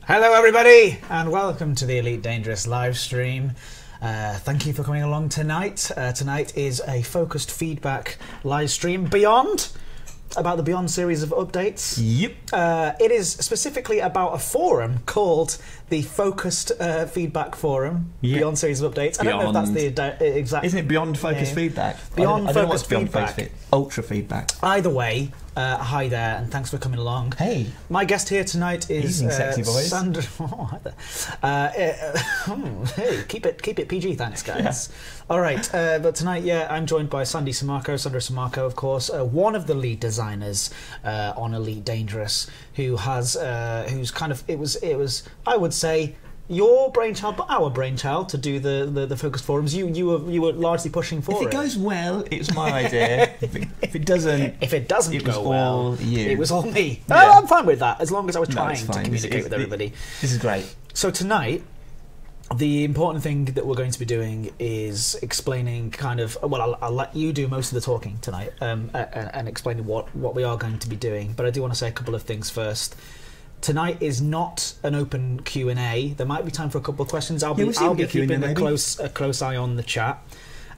Hello everybody and welcome to the Elite Dangerous live stream. Thank you for coming along tonight. Tonight is a focused feedback live stream about the Beyond series of updates. Yep. It is specifically about a forum called the Focused Feedback Forum. Yep. Beyond series of updates. I don't know if that's the exact. Isn't it Beyond Focused Feedback? Beyond I don't know Focused what's Feedback. Beyond Ultra Feedback. Either way, hi there, and thanks for coming along. Hey. My guest here tonight is sexy boys. Sandro. Oh, hi there. Hey, keep it PG, thanks, guys. Yeah. All right, but tonight, I'm joined by Sandro Sammarco, of course, one of the lead designers on Elite Dangerous, who's kind of it was I would say your brainchild, but our brainchild to do the focused forums. You were largely pushing for it. If it goes well, it's my idea. if it doesn't go well, it was all me. Yeah. I'm fine with that as long as I was trying to communicate with everybody. This is great. So tonight, the important thing that we're going to be doing is explaining kind of, well, I'll let you do most of the talking tonight and explaining what we are going to be doing. But I do want to say a couple of things first. Tonight is not an open Q&A. There might be time for a couple of questions. I'll be keeping a close eye on the chat.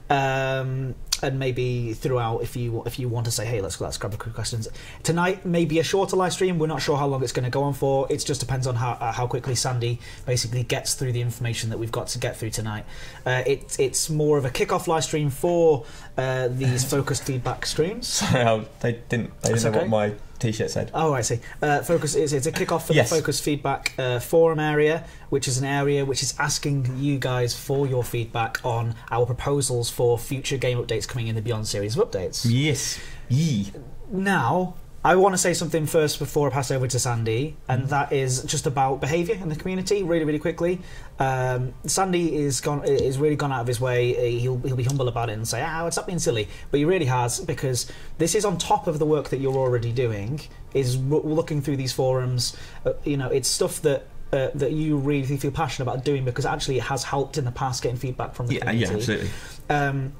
And maybe throughout, if you want to say, hey, let's grab a quick questions. Tonight may be a shorter live stream. We're not sure how long it's going to go on for. It just depends on how quickly Sandy basically gets through the information that we've got to get through tonight. It's more of a kick-off live stream for these focused feedback streams. Sorry, they didn't know what my T-shirt said. Oh, I see. It's a kick-off for the focused feedback forum area, which is an area which is asking you guys for your feedback on our proposals for future game updates coming in the Beyond series of updates. Yes. Yee. Now, I want to say something first before I pass over to Sandy, and that is just about behaviour in the community, really, really quickly. Sandy is really gone out of his way. He'll be humble about it and say, it's not being silly, but he really has, because this is on top of the work that you're already doing, is looking through these forums. It's stuff that you really feel passionate about doing, because actually it has helped in the past getting feedback from the community. Yeah, absolutely.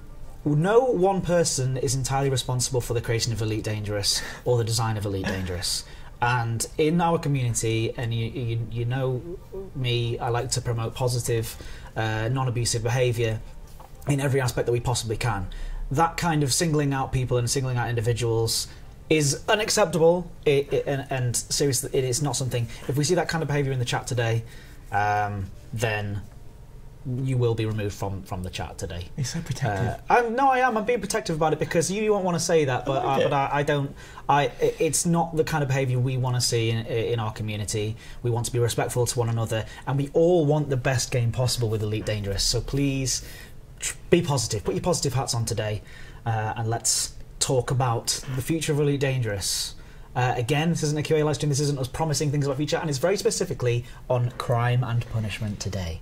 No one person is entirely responsible for the creation of Elite Dangerous or the design of Elite Dangerous. And in our community, and you know me, I like to promote positive, non-abusive behaviour in every aspect that we possibly can. That kind of singling out people and singling out individuals is unacceptable, and seriously, it is not something. If we see that kind of behaviour in the chat today, then you will be removed from the chat today. You're so protective. I'm being protective about it, because you won't want to say that, but I don't. It's not the kind of behaviour we want to see in our community. We want to be respectful to one another, and we all want the best game possible with Elite Dangerous. So please be positive. Put your positive hats on today, and let's talk about the future of Elite Dangerous. Again, this isn't a QA live stream. This isn't us promising things about future, and it's very specifically on crime and punishment today.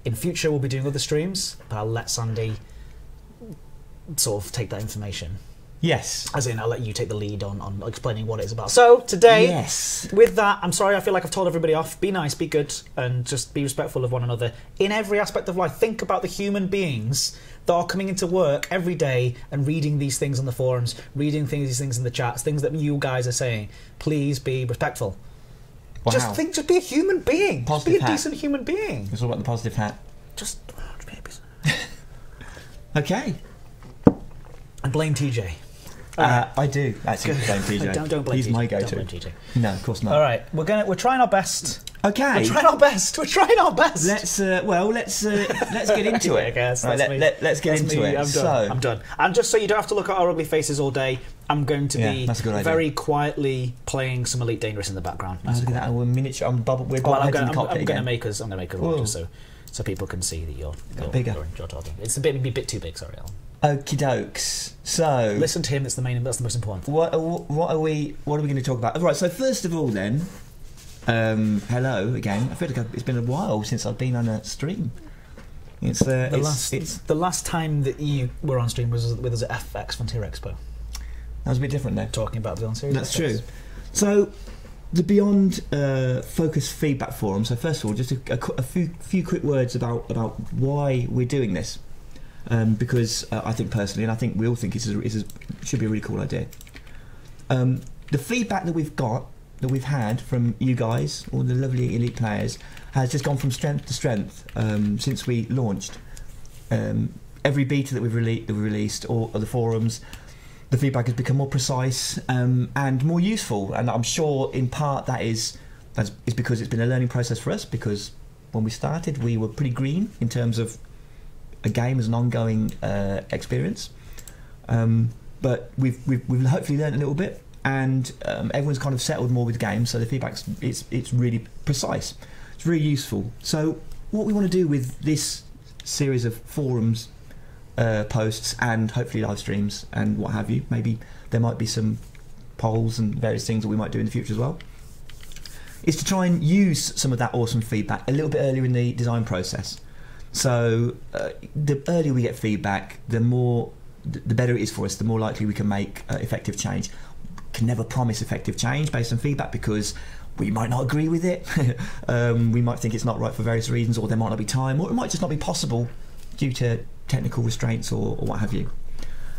In future, we'll be doing other streams, but I'll let Sandy sort of take that information. Yes. As in, I'll let you take the lead on explaining what it is about. So, today, with that, I'm sorry, I feel like I've told everybody off. Be nice, be good, and just be respectful of one another in every aspect of life. Think about the human beings that are coming into work every day and reading these things on the forums, reading these things in the chats, things that you guys are saying. Please be respectful. Wow. Just be a human being. Just be a decent human being. It's all about the positive hat. Just be a Okay. And blame TJ. I do actually blame TJ. Don't blame TJ. He's my go-to. Don't blame TJ. No, of course not. All right, we're trying our best. Okay. We're trying our best. Let's get into it. I guess. Let's get into it. I'm done. And just so you don't have to look at our ugly faces all day, I'm going to be very quietly playing some Elite Dangerous in the background. Look at that. We're miniature. I'm going to make us larger so people can see that you're bigger. You're talking. It's a bit too big. Sorry, Alan. Okie dokes. So listen to him. That's the most important thing. What are we going to talk about? Right. So first of all, then, hello again. I feel like it's been a while since I've been on a stream. The last time that you were on stream was with us at FX Frontier Expo. That was a bit different though. Talking about Beyond series. That's true. So the Beyond Focus Feedback Forum. So first of all, just a few quick words about why we're doing this. Because I think personally, and I think we all think it should be a really cool idea. The feedback that we've got that we've had from you guys, all the lovely elite players, has just gone from strength to strength since we launched. Every beta that we've released, or the forums, the feedback has become more precise and more useful. And I'm sure in part that is because it's been a learning process for us, because when we started we were pretty green in terms of a game as an ongoing experience. But we've hopefully learned a little bit, and everyone's kind of settled more with the game, so the feedback's it's really precise. It's really useful. So what we want to do with this series of forums posts and hopefully live streams and what have you, maybe there might be some polls and various things that we might do in the future as well, is to try and use some of that awesome feedback a little bit earlier in the design process. So the earlier we get feedback, the better it is for us, the more likely we can make effective change. Can never promise effective change based on feedback, because we might not agree with it. We might think it's not right for various reasons, or there might not be time, or it might just not be possible due to technical restraints or what have you.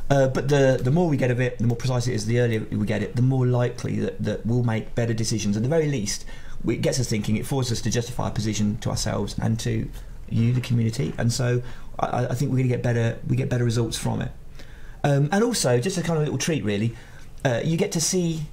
But the more we get of it, the more precise it is, the earlier we get it, the more likely that we'll make better decisions. At the very least, it gets us thinking, it forces us to justify a position to ourselves and to you, the community. And so I think we're going to get better results from it. And also, just a kind of little treat really, you get to see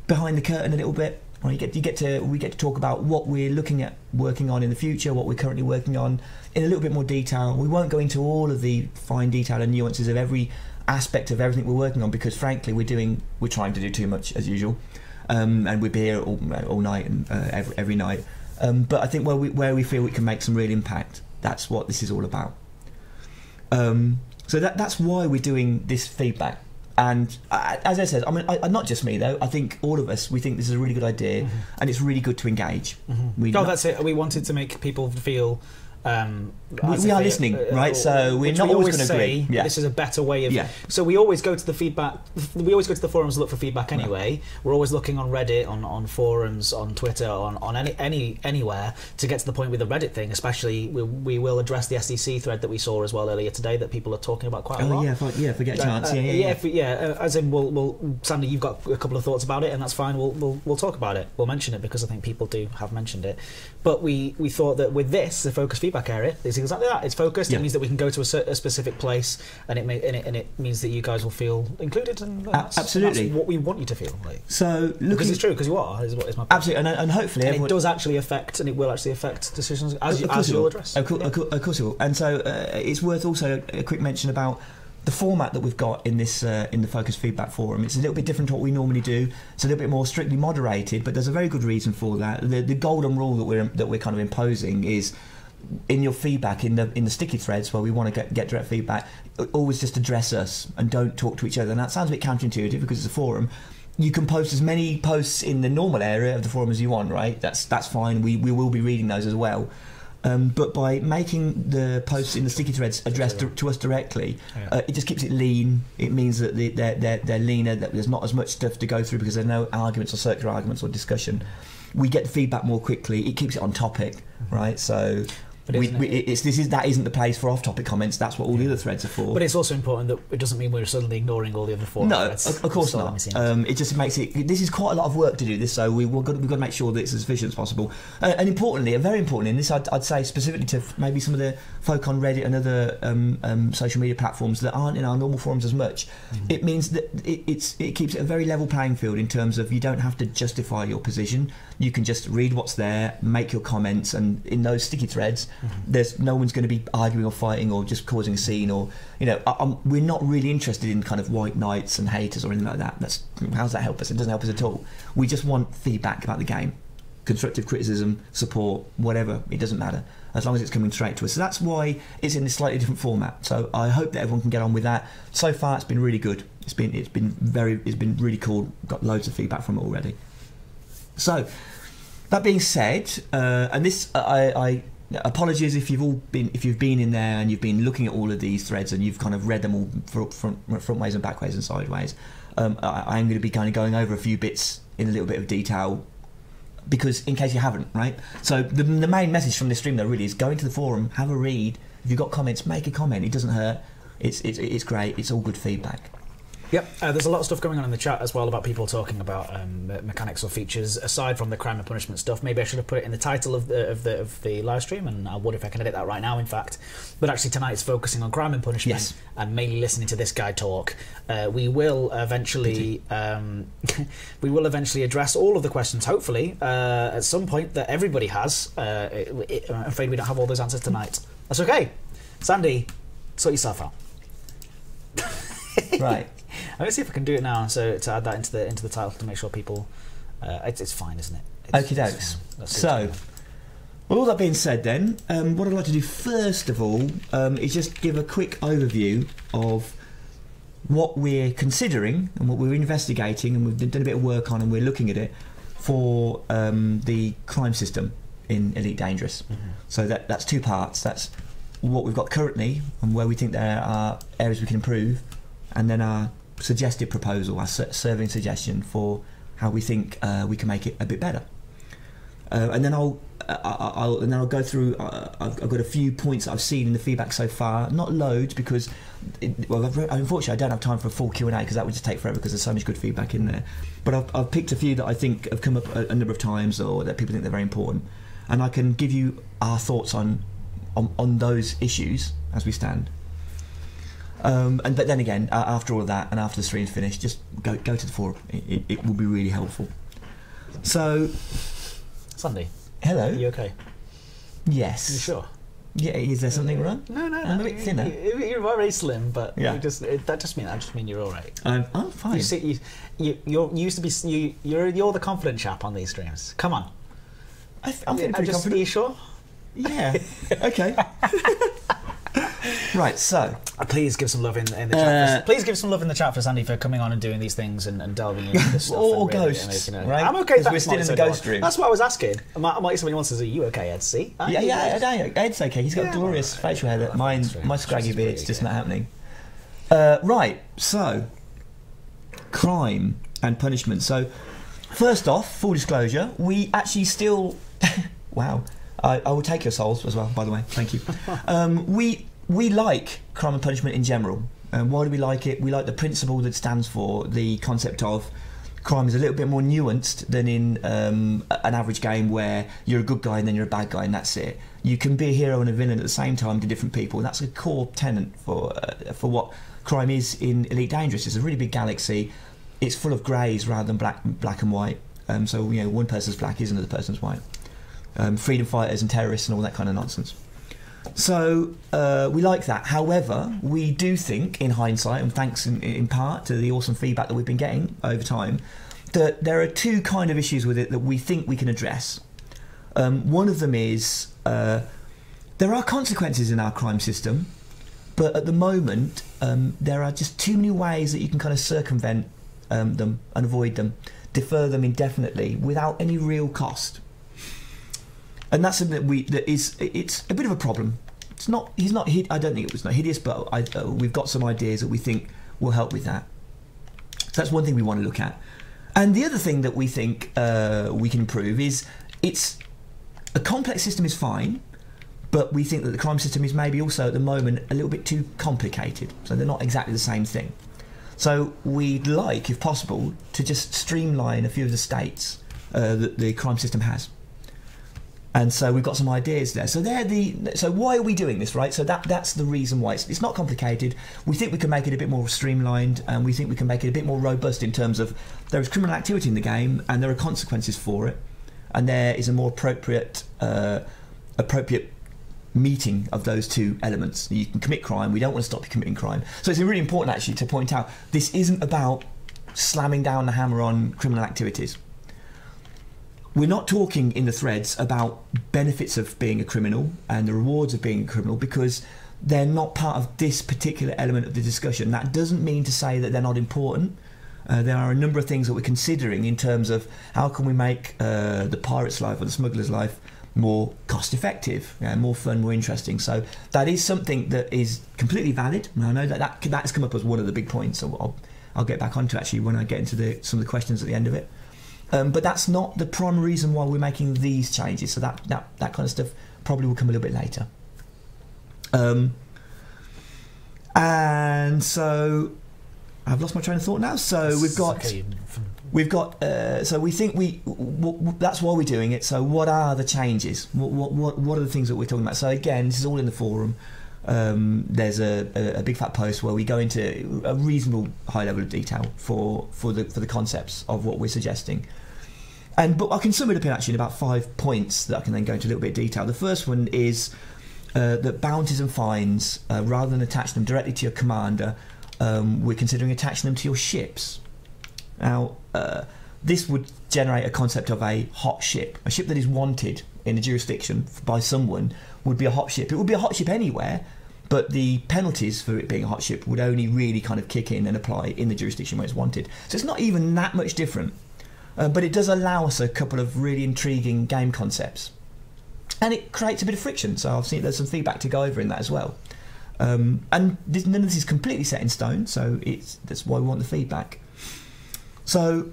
behind the curtain a little bit. Or we get to talk about what we're looking at working on in the future, what we're currently working on in a little bit more detail. We won't go into all of the fine detail and nuances of every aspect of everything we're working on, because frankly we're trying to do too much as usual, and we'll be here all night and every night. But I think where we feel we can make some real impact, that's what this is all about. So that's why we're doing this feedback. And as I said, I mean, not just me though. I think all of us, we think this is a really good idea, and it's really good to engage. That's it. We wanted to make people feel. We are listening, right? So we're not always going to agree. Yeah. This is a better way of. Yeah. So we always go to the feedback. We always go to the forums to look for feedback anyway. Right. We're always looking on Reddit, on forums, on Twitter, on anywhere to get to the point with the Reddit thing. Especially, we will address the SDC thread that we saw as well earlier today that people are talking about quite a lot. If we get a chance. As in, we'll Sandy, you've got a couple of thoughts about it, and that's fine. We'll talk about it. We'll mention it because I think people have mentioned it. But we thought that with this, the focus feedback area is exactly that. It's focused. Yeah. It means that we can go to a specific place, and it means that you guys will feel included. And absolutely, that's what we want you to feel like. So because it's true, because you are is my point. Absolutely, and hopefully it does actually affect, and it will actually affect decisions as you'll address. Of course it will. And so it's worth also a quick mention about the format that we've got in this in the Focus Feedback Forum. It's a little bit different to what we normally do. It's a little bit more strictly moderated, but there's a very good reason for that. The golden rule that we're kind of imposing is, in your feedback, in the sticky threads where we want to get direct feedback, always just address us and don't talk to each other. And that sounds a bit counterintuitive because it's a forum. You can post as many posts in the normal area of the forum as you want, right? That's fine. We will be reading those as well. But by making the posts in the sticky threads addressed to us directly, it just keeps it lean. It means that they're leaner, that there's not as much stuff to go through because there are no arguments or circular arguments or discussion. We get the feedback more quickly. It keeps it on topic, right? So that isn't the place for off-topic comments. That's what all the other threads are for. But it's also important that it doesn't mean we're suddenly ignoring all the other forum threads. No, of course not. It just makes it. This is quite a lot of work to do this, so we've got to make sure that it's as efficient as possible. And importantly, and very importantly, and this I'd say specifically to maybe some of the folk on Reddit and other social media platforms that aren't in our normal forums as much. It means that it keeps it a very level playing field in terms of you don't have to justify your position. You can just read what's there, make your comments, and in those sticky threads, there's no one's going to be arguing or fighting or just causing a scene, or we're not really interested in kind of white knights and haters or anything like that. How does that help us? It doesn't help us at all. We just want feedback about the game, constructive criticism, support, whatever. It doesn't matter as long as it's coming straight to us. So that's why it's in this slightly different format. So I hope that everyone can get on with that. So far, it's been really good. It's been really cool. Got loads of feedback from it already. So that being said, and this I apologies if you've been in there and you've been looking at all of these threads and you've kind of read them all front ways and back ways and sideways. I am going to be kind of going over a few bits in a little bit of detail, because in case you haven't, right? So the main message from this stream though really is go into the forum, have a read. If you've got comments, make a comment. It doesn't hurt. It's great. It's all good feedback. Yep, there's a lot of stuff going on in the chat as well about people talking about mechanics or features aside from the crime and punishment stuff. Maybe I should have put it in the title of the live stream, and I would if I can edit that right now, in fact. But actually tonight is focusing on crime and punishment, and mainly listening to this guy talk. We will eventually address all of the questions, hopefully, at some point that everybody has. I'm afraid we don't have all those answers tonight. That's okay. Sandy, sort yourself out. Right. I'm gonna see if I can do it now. So to add that into the title to make sure people, it's fine, isn't it? Okie dokes. So, well, all that being said, then, what I'd like to do first of all is just give a quick overview of what we're considering and what we're investigating, and we've done a bit of work on, and we're looking at it for the crime system in Elite Dangerous. So that's two parts. That's what we've got currently and where we think there are areas we can improve, and then our suggested proposal, our surveying suggestion for how we think we can make it a bit better. And then I'll go through. I've got a few points that I've seen in the feedback so far. Not loads, because unfortunately I don't have time for a full Q&A, because that would just take forever, because there's so much good feedback in there. But I've picked a few that I think have come up a number of times, or that people think they're very important, and I can give you our thoughts on those issues as we stand. But then again, after all of that, and after the stream's finished, just go to the forum. It will be really helpful. So, Sandy. Hello. Are you okay? Yes. Are you sure? Yeah. Is there something wrong? No. I'm a bit thinner. You're very slim, but yeah. I just mean you're all right. I'm fine. You see, you used to be you're the confident chap on these streams. Come on. I'm feeling pretty confident. Are you sure? Yeah. Okay. Right, so please give some love in the chat. Please give some love in the chat for Sandy for coming on and doing these things and delving into this stuff. Or really, ghosts, right? I'm okay. We're still in the ghost room. That's what I was asking. Might somebody wants to say, "Are you okay, Ed? See?" Ed's okay. He's got glorious facial hair. That my scraggy beard's just not happening. Right, so crime and punishment. So first off, full disclosure, we actually still. Wow. I will take your souls as well, by the way. Thank you. We like crime and punishment in general. Why do we like it? We like the principle that stands for the concept of crime is a little bit more nuanced than in an average game where you're a good guy and then you're a bad guy and that's it. You can be a hero and a villain at the same time to different people. That's a core tenet for what crime is in Elite Dangerous. It's a really big galaxy. It's full of greys rather than black and white. So one person's black is another person's white. Freedom fighters and terrorists and all that kind of nonsense. So we like that. However, we do think, in hindsight, and thanks in part to the awesome feedback that we've been getting over time, that there are two kind of issues with it that we think we can address. One of them is there are consequences in our crime system, but at the moment there are just too many ways that you can kind of circumvent them and avoid them, defer them indefinitely without any real cost. And that's something it's a bit of a problem. I don't think it was not hideous, but we've got some ideas that we think will help with that. So that's one thing we want to look at. And the other thing that we think we can improve is a complex system is fine, but we think that the crime system is maybe also at the moment a little bit too complicated. So they're not exactly the same thing. So we'd like, if possible, to just streamline a few of the states that the crime system has. And so we've got some ideas there. So so why are we doing this, right? So that's the reason why. It's not complicated. We think we can make it a bit more streamlined, and we think we can make it a bit more robust in terms of there is criminal activity in the game and there are consequences for it, and there is a more appropriate meeting of those two elements. You can commit crime. We don't want to stop you committing crime. So it's really important actually to point out this isn't about slamming down the hammer on criminal activities. We're not talking in the threads about benefits of being a criminal and the rewards of being a criminal, because they're not part of this particular element of the discussion. That doesn't mean to say that they're not important. There are a number of things that we're considering in terms of how can we make the pirate's life or the smuggler's life more cost effective, more fun, more interesting. So that is something that is completely valid. And I know that has come up as one of the big points. So I'll get back onto actually when I get into some of the questions at the end of it. But that's not the primary reason why we're making these changes. So that kind of stuff probably will come a little bit later. And so I've lost my train of thought now. So we've got. So we think that's why we're doing it. So what are the changes? What are the things that we're talking about? So again, this is all in the forum. There's a big fat post where we go into a reasonable high level of detail for the concepts of what we're suggesting. But I can sum it up in about 5 points that I can then go into a little bit of detail. The first one is that bounties and fines, rather than attaching them directly to your commander, we're considering attaching them to your ships. Now, this would generate a concept of a hot ship. A ship that is wanted in a jurisdiction by someone would be a hot ship. It would be a hot ship anywhere, but the penalties for it being a hot ship would only really kind of kick in and apply in the jurisdiction where it's wanted. So it's not even that much different. But it does allow us a couple of really intriguing game concepts. And it creates a bit of friction, so I've seen there's some feedback to go over in that as well. And none of this is completely set in stone, so that's why we want the feedback. So,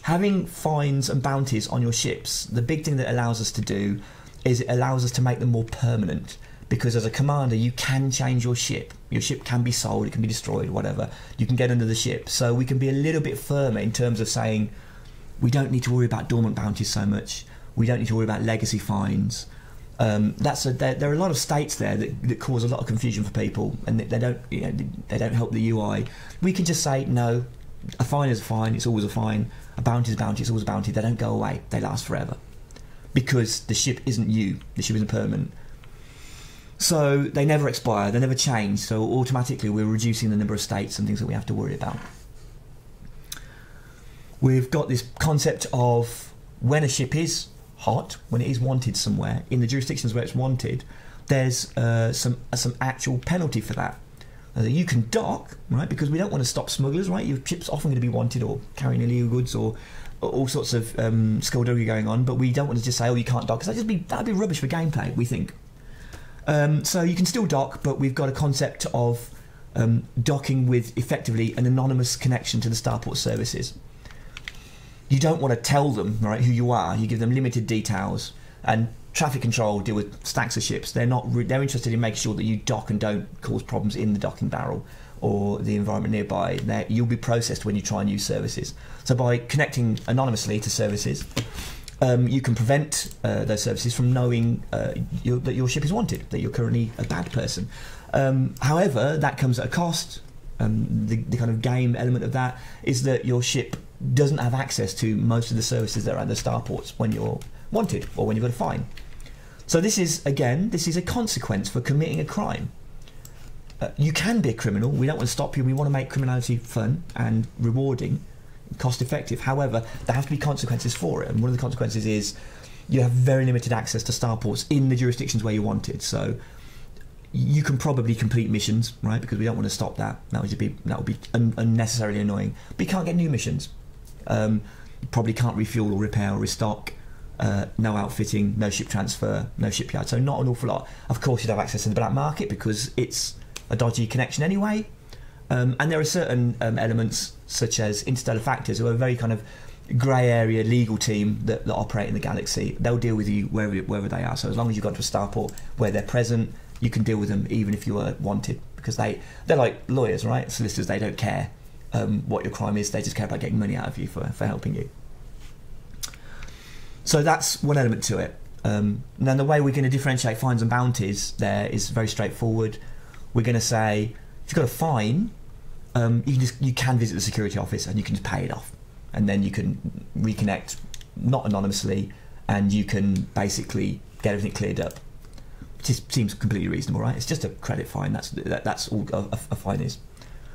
having fines and bounties on your ships, the big thing that allows us to do is it allows us to make them more permanent. Because as a commander, you can change your ship. Your ship can be sold, it can be destroyed, whatever. You can get under the ship. So we can be a little bit firmer in terms of saying, we don't need to worry about dormant bounties so much. We don't need to worry about legacy fines. There are a lot of states there that cause a lot of confusion for people, and they don't help the UI. We can just say, no, a fine is a fine, it's always a fine. A bounty is a bounty, it's always a bounty. They don't go away, they last forever. Because the ship isn't you, the ship isn't permanent. So they never expire, they never change, so automatically we're reducing the number of states and things that we have to worry about. We've got this concept of when a ship is hot, when it is wanted somewhere, in the jurisdictions where it's wanted, there's some actual penalty for that. You can dock, right, because we don't want to stop smugglers, right? Your ship's often going to be wanted or carrying illegal goods or all sorts of skullduggery going on, but we don't want to just say, oh, you can't dock, because that'd be rubbish for gameplay, we think. So you can still dock, but we've got a concept of docking with effectively an anonymous connection to the starport services. You don't want to tell them, right, who you are. You give them limited details, and traffic control deal with stacks of ships. They're interested in making sure that you dock and don't cause problems in the docking barrel or the environment nearby. You'll be processed when you try and use services. So by connecting anonymously to services, you can prevent those services from knowing that your ship is wanted, that you're currently a bad person. However, that comes at a cost. The kind of game element of that is that your ship doesn't have access to most of the services that are at the starports when you're wanted or when you've got a fine. So this is a consequence for committing a crime. You can be a criminal. We don't want to stop you. We want to make criminality fun and rewarding, cost effective. However, there have to be consequences for it, and one of the consequences is you have very limited access to starports in the jurisdictions where you're wanted. So you can probably complete missions, right? Because we don't want to stop that. That would be unnecessarily annoying. But you can't get new missions. You probably can't refuel or repair or restock. No outfitting, no ship transfer, no shipyard. So not an awful lot. Of course, you'd have access to the black market because it's a dodgy connection anyway. And there are certain elements such as interstellar factors, who are a very kind of grey area legal team that operate in the galaxy. They'll deal with you wherever they are. So as long as you've got to a starport where they're present, you can deal with them even if you were wanted, because they're like lawyers, right? Solicitors, they don't care what your crime is, they just care about getting money out of you for helping you. So that's one element to it. Then the way we're going to differentiate fines and bounties there is very straightforward. We're going to say, if you've got a fine, you can visit the security office and you can just pay it off, and then you can reconnect, not anonymously, and you can basically get everything cleared up. It just seems completely reasonable, right? It's just a credit fine. That's all a fine is.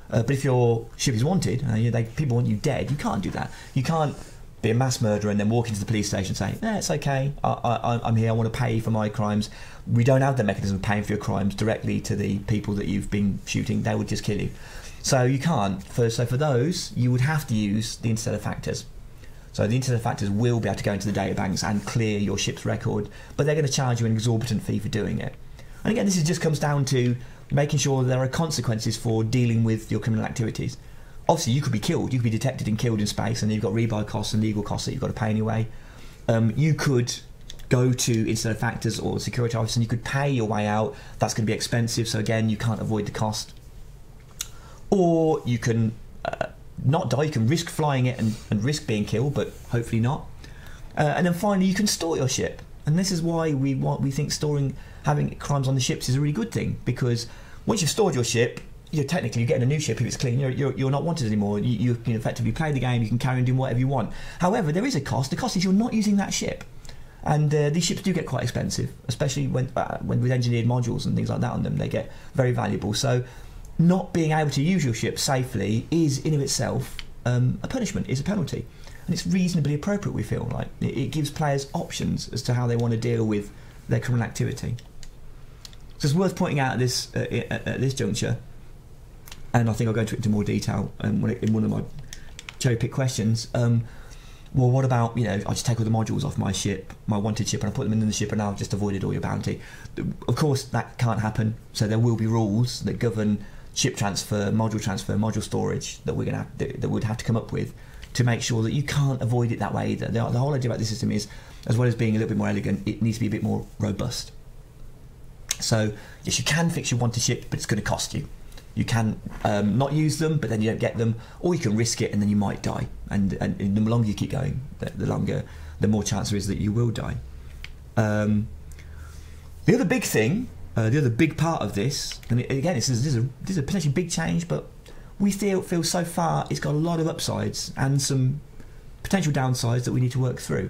But if your ship is wanted, people want you dead, you can't do that. You can't be a mass murderer and then walk into the police station and say, it's okay, I'm here, I want to pay for my crimes. We don't have the mechanism of paying for your crimes directly to the people that you've been shooting. They would just kill you. So you can't. So for those, you would have to use the interstellar factors. So the interstellar factors will be able to go into the databanks and clear your ship's record, but they're going to charge you an exorbitant fee for doing it. And again, this just comes down to making sure there are consequences for dealing with your criminal activities. Obviously, you could be killed. You could be detected and killed in space, and you've got rebuy costs and legal costs that you've got to pay anyway. You could go to interstellar factors or security office and you could pay your way out. That's going to be expensive, so again, you can't avoid the cost. or you can not die. You can risk flying it and risk being killed, but hopefully not. And then finally, you can store your ship, and this is why we think having crimes on the ships is a really good thing, because once you've stored your ship, you're getting a new ship if it's clean. You're not wanted anymore. You can effectively play the game. You can carry on doing whatever you want. However, there is a cost. The cost is you're not using that ship, and these ships do get quite expensive, especially when with engineered modules and things like that on them. They get very valuable. So, not being able to use your ship safely is in of itself a punishment. Is a penalty, and it's reasonably appropriate. We feel like it gives players options as to how they want to deal with their criminal activity. So it's worth pointing out at this juncture. And I think I'll go into more detail in one of my cherry-pick questions. Well, what about, I just take all the modules off my ship, my wanted ship, and I put them in the ship, and I've just avoided all your bounty. Of course, that can't happen. So there will be rules that govern ship transfer, module storage that that would have to come up with to make sure that you can't avoid it that way either. The whole idea about this system is, as well as being a little bit more elegant, it needs to be a bit more robust. So yes, you can fix your wanted ship, but it's going to cost you. You can not use them, but then you don't get them, or you can risk it and then you might die. And the longer you keep going, the more chance there is that you will die. The other big thing, the other big part of this, and again, this is a potentially big change, but we feel so far it's got a lot of upsides and some potential downsides that we need to work through.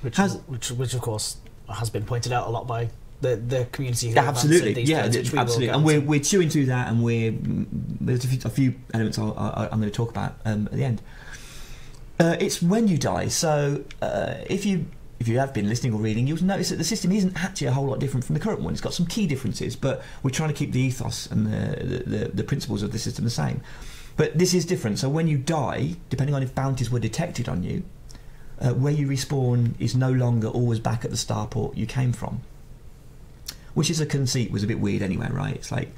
Which of course has been pointed out a lot by the community. Absolutely, absolutely. And we're chewing through that, and there's a few elements I'm going to talk about at the end. It's when you die. So if you have been listening or reading, you'll notice that the system isn't actually a whole lot different from the current one. It's got some key differences, but we're trying to keep the ethos and the principles of the system the same. But this is different. So when you die, depending on if bounties were detected on you, where you respawn is no longer always back at the starport you came from. Which is a conceit was a bit weird anyway, right? It's like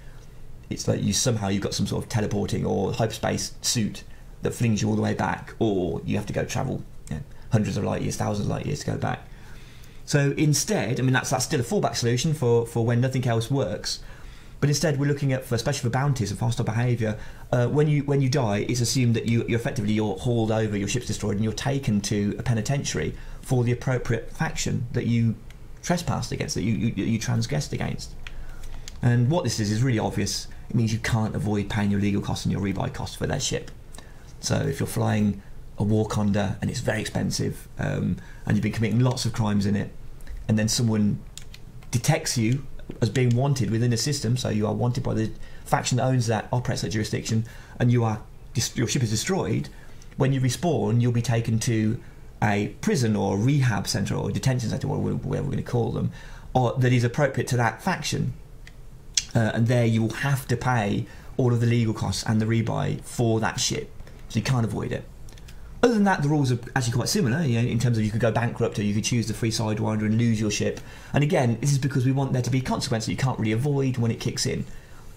you've got some sort of teleporting or hyperspace suit that flings you all the way back, or you have to go travel hundreds of light years, thousands of light years to go back. So instead, I mean that's still a fallback solution for when nothing else works. But instead, we're looking at, especially for bounties and hostile behaviour, when you die, it's assumed that you're hauled over, your ship's destroyed, and you're taken to a penitentiary for the appropriate faction that you trespassed against, that you transgressed against. And what this is really obvious. It means you can't avoid paying your legal costs and your rebuy costs for their ship. So if you're flying a war conda and it's very expensive, and you've been committing lots of crimes in it, and then someone detects you as being wanted within a system, so you are wanted by the faction that operates that jurisdiction, and your ship is destroyed, when you respawn you'll be taken to a prison or a rehab centre or a detention centre, or whatever we're going to call them, or that is appropriate to that faction, and there you will have to pay all of the legal costs and the rebuy for that ship, so you can't avoid it. Other than that, the rules are actually quite similar, in terms of you could go bankrupt, or you could choose the free sidewinder and lose your ship. And again, this is because we want there to be consequence that you can't really avoid when it kicks in.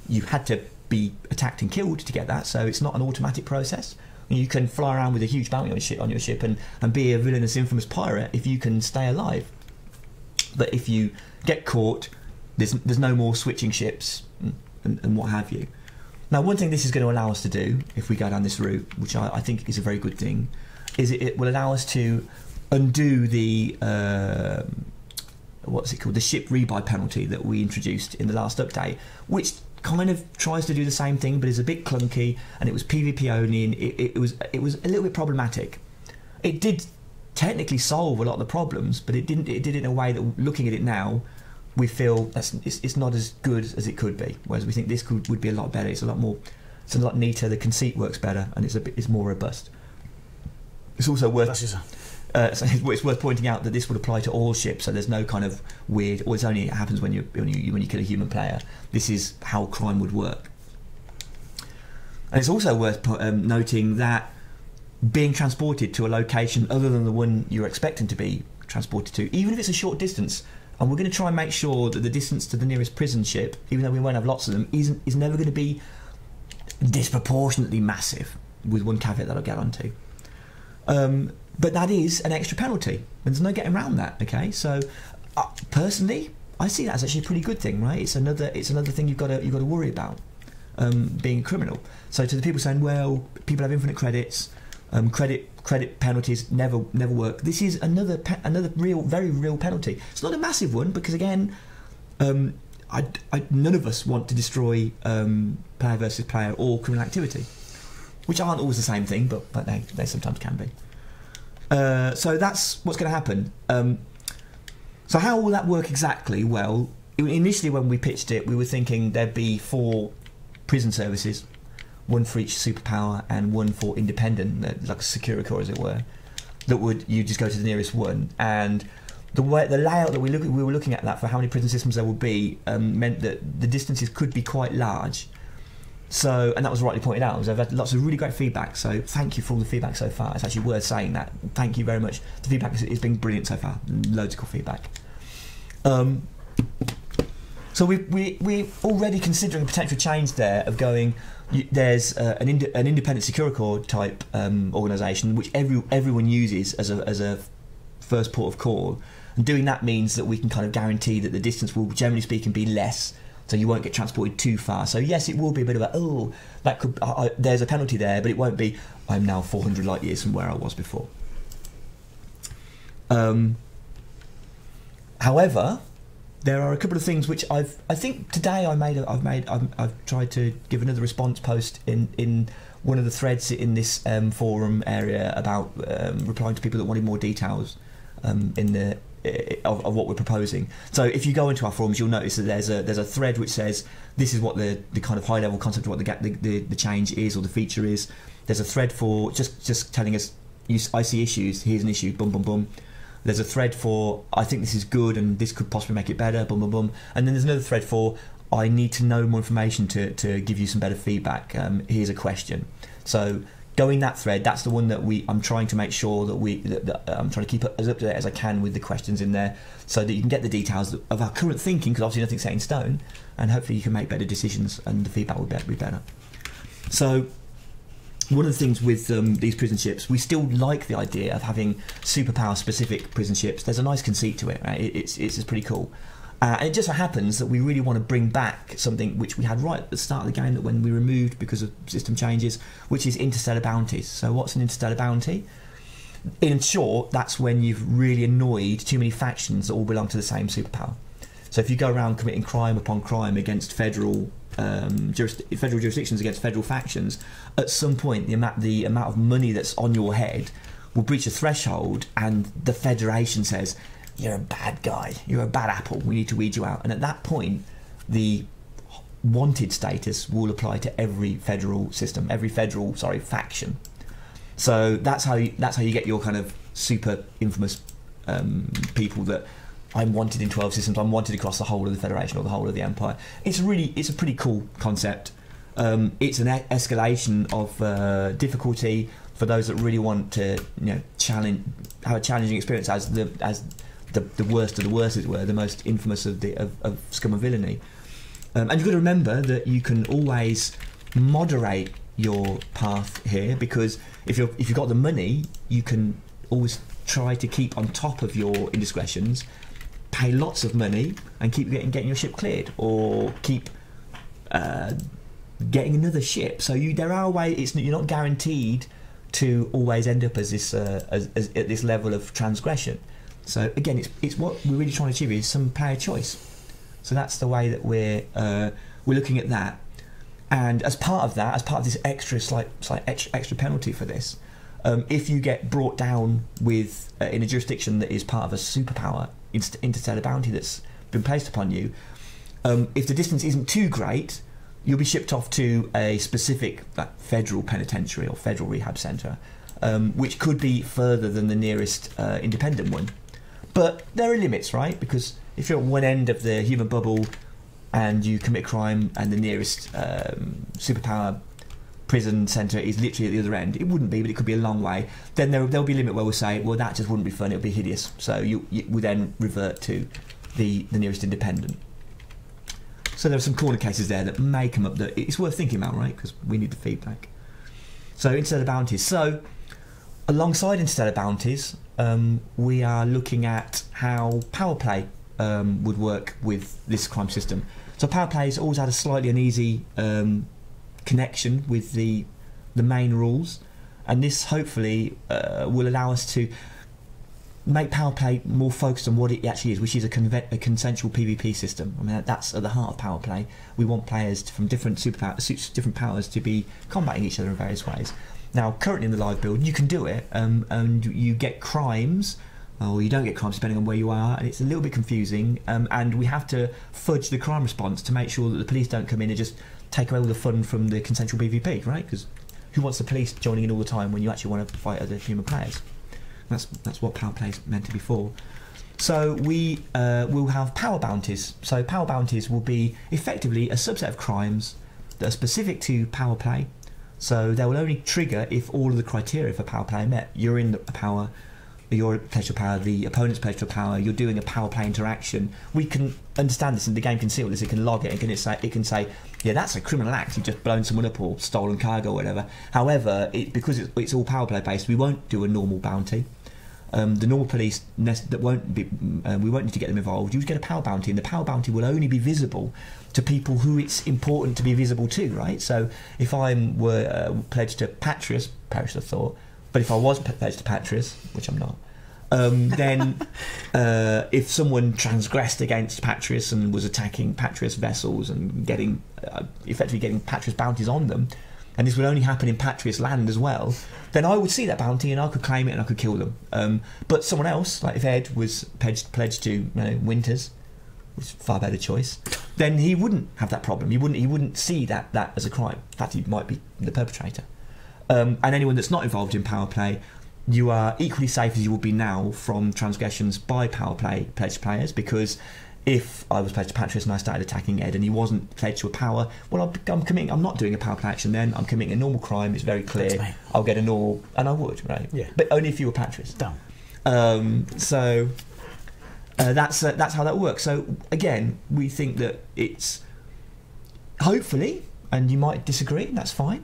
You had to be attacked and killed to get that, so it's not an automatic process. You can fly around with a huge bounty on your ship and be a villainous, infamous pirate if you can stay alive. But if you get caught, there's no more switching ships and what have you. Now, one thing this is going to allow us to do, if we go down this route, which I think is a very good thing, is it will allow us to undo the the ship rebuy penalty that we introduced in the last update, which kind of tries to do the same thing but is a bit clunky, and it was PvP only, and it was a little bit problematic. It did technically solve a lot of the problems, but it did it in a way that, looking at it now, we feel it's not as good as it could be. Whereas we think this would be a lot better. It's a lot neater. The conceit works better, and it's more robust. It's also worth so it's worth pointing out that this would apply to all ships, so there's no kind of weird, or it only happens when you kill a human player. This is how crime would work. And it's also worth noting that being transported to a location other than the one you're expecting to be transported to, even if it's a short distance, and we're going to try and make sure that the distance to the nearest prison ship, even though we won't have lots of them, is never going to be disproportionately massive, with one caveat that I'll get onto. But that is an extra penalty. There's no getting around that. Okay, so personally, I see that as actually a pretty good thing, right? It's another thing you've got to worry about. being a criminal. So to the people saying, well, people have infinite credits, credit penalties never work. This is another very real penalty. It's not a massive one because again, none of us want to destroy player versus player or criminal activity, which aren't always the same thing, but they sometimes can be. So that's what's going to happen. So how will that work exactly? Well, initially when we pitched it, we were thinking there'd be 4 prison services, one for each superpower and one for independent, like a Securicor as it were, you just go to the nearest one. And the layout that we were looking at that for how many prison systems there would be meant that the distances could be quite large. So, and that was rightly pointed out. I've had lots of really great feedback, so thank you for all the feedback so far. It's actually worth saying that. Thank you very much. The feedback has been brilliant so far. Loads of cool feedback. So we're already considering a potential change there of going. There's an independent Securicor type organisation which everyone uses as a first port of call, and doing that means that we can kind of guarantee that the distance will, generally speaking, be less. So you won't get transported too far. So yes, it will be a bit of that could there's a penalty there, but it won't be I'm now 400 light years from where I was before. However, there are a couple of things which I think today I've tried to give another response post in one of the threads in this forum area about replying to people that wanted more details of what we're proposing. So if you go into our forums, you'll notice that there's a thread which says this is what the kind of high level concept of what the change is or the feature is. There's a thread for just telling us I see issues. Here's an issue. Boom, boom, boom. There's a thread for I think this is good and this could possibly make it better. Boom, boom, boom. And then there's another thread for I need to know more information to give you some better feedback. Here's a question. So going that thread, that's the one that I'm trying to make sure that I'm trying to keep as up to date as I can with the questions in there, so that you can get the details of our current thinking, because obviously nothing's set in stone, and hopefully you can make better decisions and the feedback will be better. So one of the things with these prison ships, we still like the idea of having superpower specific prison ships. There's a nice conceit to it, right? It's pretty cool. And it just so happens that we really want to bring back something which we had right at the start of the game that when we removed because of system changes, which is interstellar bounties. So what's an interstellar bounty? In short, that's when you've really annoyed too many factions that all belong to the same superpower. So if you go around committing crime upon crime against federal jurisdictions, against federal factions, at some point the amount of money that's on your head will breach a threshold, and the Federation says, you're a bad guy, you're a bad apple, we need to weed you out. And at that point, the wanted status will apply to every federal faction. So that's how you get your kind of super infamous people that I'm wanted in 12 systems, I'm wanted across the whole of the Federation or the whole of the Empire. It's a pretty cool concept. It's an escalation of difficulty for those that really want to have a challenging experience as the worst of the worst, as it were, the most infamous of scum and villainy. And you've got to remember that you can always moderate your path here, because if you've got the money, you can always try to keep on top of your indiscretions, pay lots of money, and keep getting your ship cleared, or keep getting another ship. So there are ways. You're not guaranteed to always end up as this at this level of transgression. So again, it's what we're really trying to achieve is some player choice. So that's the way that we're looking at that. And as part of this extra penalty for this, if you get brought down with in a jurisdiction that is part of a superpower interstellar bounty that's been placed upon you, if the distance isn't too great, you'll be shipped off to a specific federal penitentiary or federal rehab centre, which could be further than the nearest independent one. But there are limits, right? Because if you're at one end of the human bubble and you commit a crime and the nearest superpower prison centre is literally at the other end, it wouldn't be, but it could be a long way, then there'll be a limit where we'll say, well, that just wouldn't be fun, it would be hideous. So you would then revert to the nearest independent. So there are some corner cases there that may come up that it's worth thinking about, right? Because we need the feedback. So interstellar bounties. So alongside interstellar bounties, we are looking at how Powerplay would work with this crime system. So Powerplay has always had a slightly uneasy connection with the main rules, and this hopefully will allow us to make Powerplay more focused on what it actually is, which is a consensual PvP system. I mean, that's at the heart of Powerplay. We want players from different different powers to be combating each other in various ways. Now, currently in the live build, you can do it, and you get crimes, or you don't get crimes depending on where you are, and it's a little bit confusing, and we have to fudge the crime response to make sure that the police don't come in and just take away all the fun from the consensual PvP, right? Because who wants the police joining in all the time when you actually want to fight other human players? That's what Powerplay is meant to be for. So we will have power bounties. So power bounties will be effectively a subset of crimes that are specific to Powerplay. So they will only trigger if all of the criteria for Powerplay are met. You're in a power, you're pledged to power, the opponent's pledged to power, you're doing a Powerplay interaction. We can understand this, and the game can see all this. It can log it, and it can say, yeah, that's a criminal act. You've just blown someone up or stolen cargo or whatever. However, because it's all Powerplay based, we won't do a normal bounty. The normal police that won't be, we won't need to get them involved. You just get a power bounty, and the power bounty will only be visible to people who it's important to be visible to, right? So if I were pledged to Patrius, perish the thought, but if I was pledged to Patrius, which I'm not, then if someone transgressed against Patrius and was attacking Patrius vessels and effectively getting Patrius bounties on them, and this would only happen in Patrius land as well, then I would see that bounty and I could claim it and I could kill them. But someone else, like if Ed was pledged to Winters, which is a far better choice, then he wouldn't have that problem. He wouldn't see that as a crime. In fact, he might be the perpetrator. And anyone that's not involved in Powerplay, you are equally safe as you will be now from transgressions by Powerplay pledged players, because if I was pledged to Patrius and I started attacking Ed and he wasn't pledged to a power, well, I'm not doing a Powerplay action then, I'm committing a normal crime, it's very clear. Thanks, I'll get a normal, and I would, right? Yeah. But only if you were Patrius. Done. So that's how that works. So again, we think that it's, hopefully, and you might disagree, that's fine,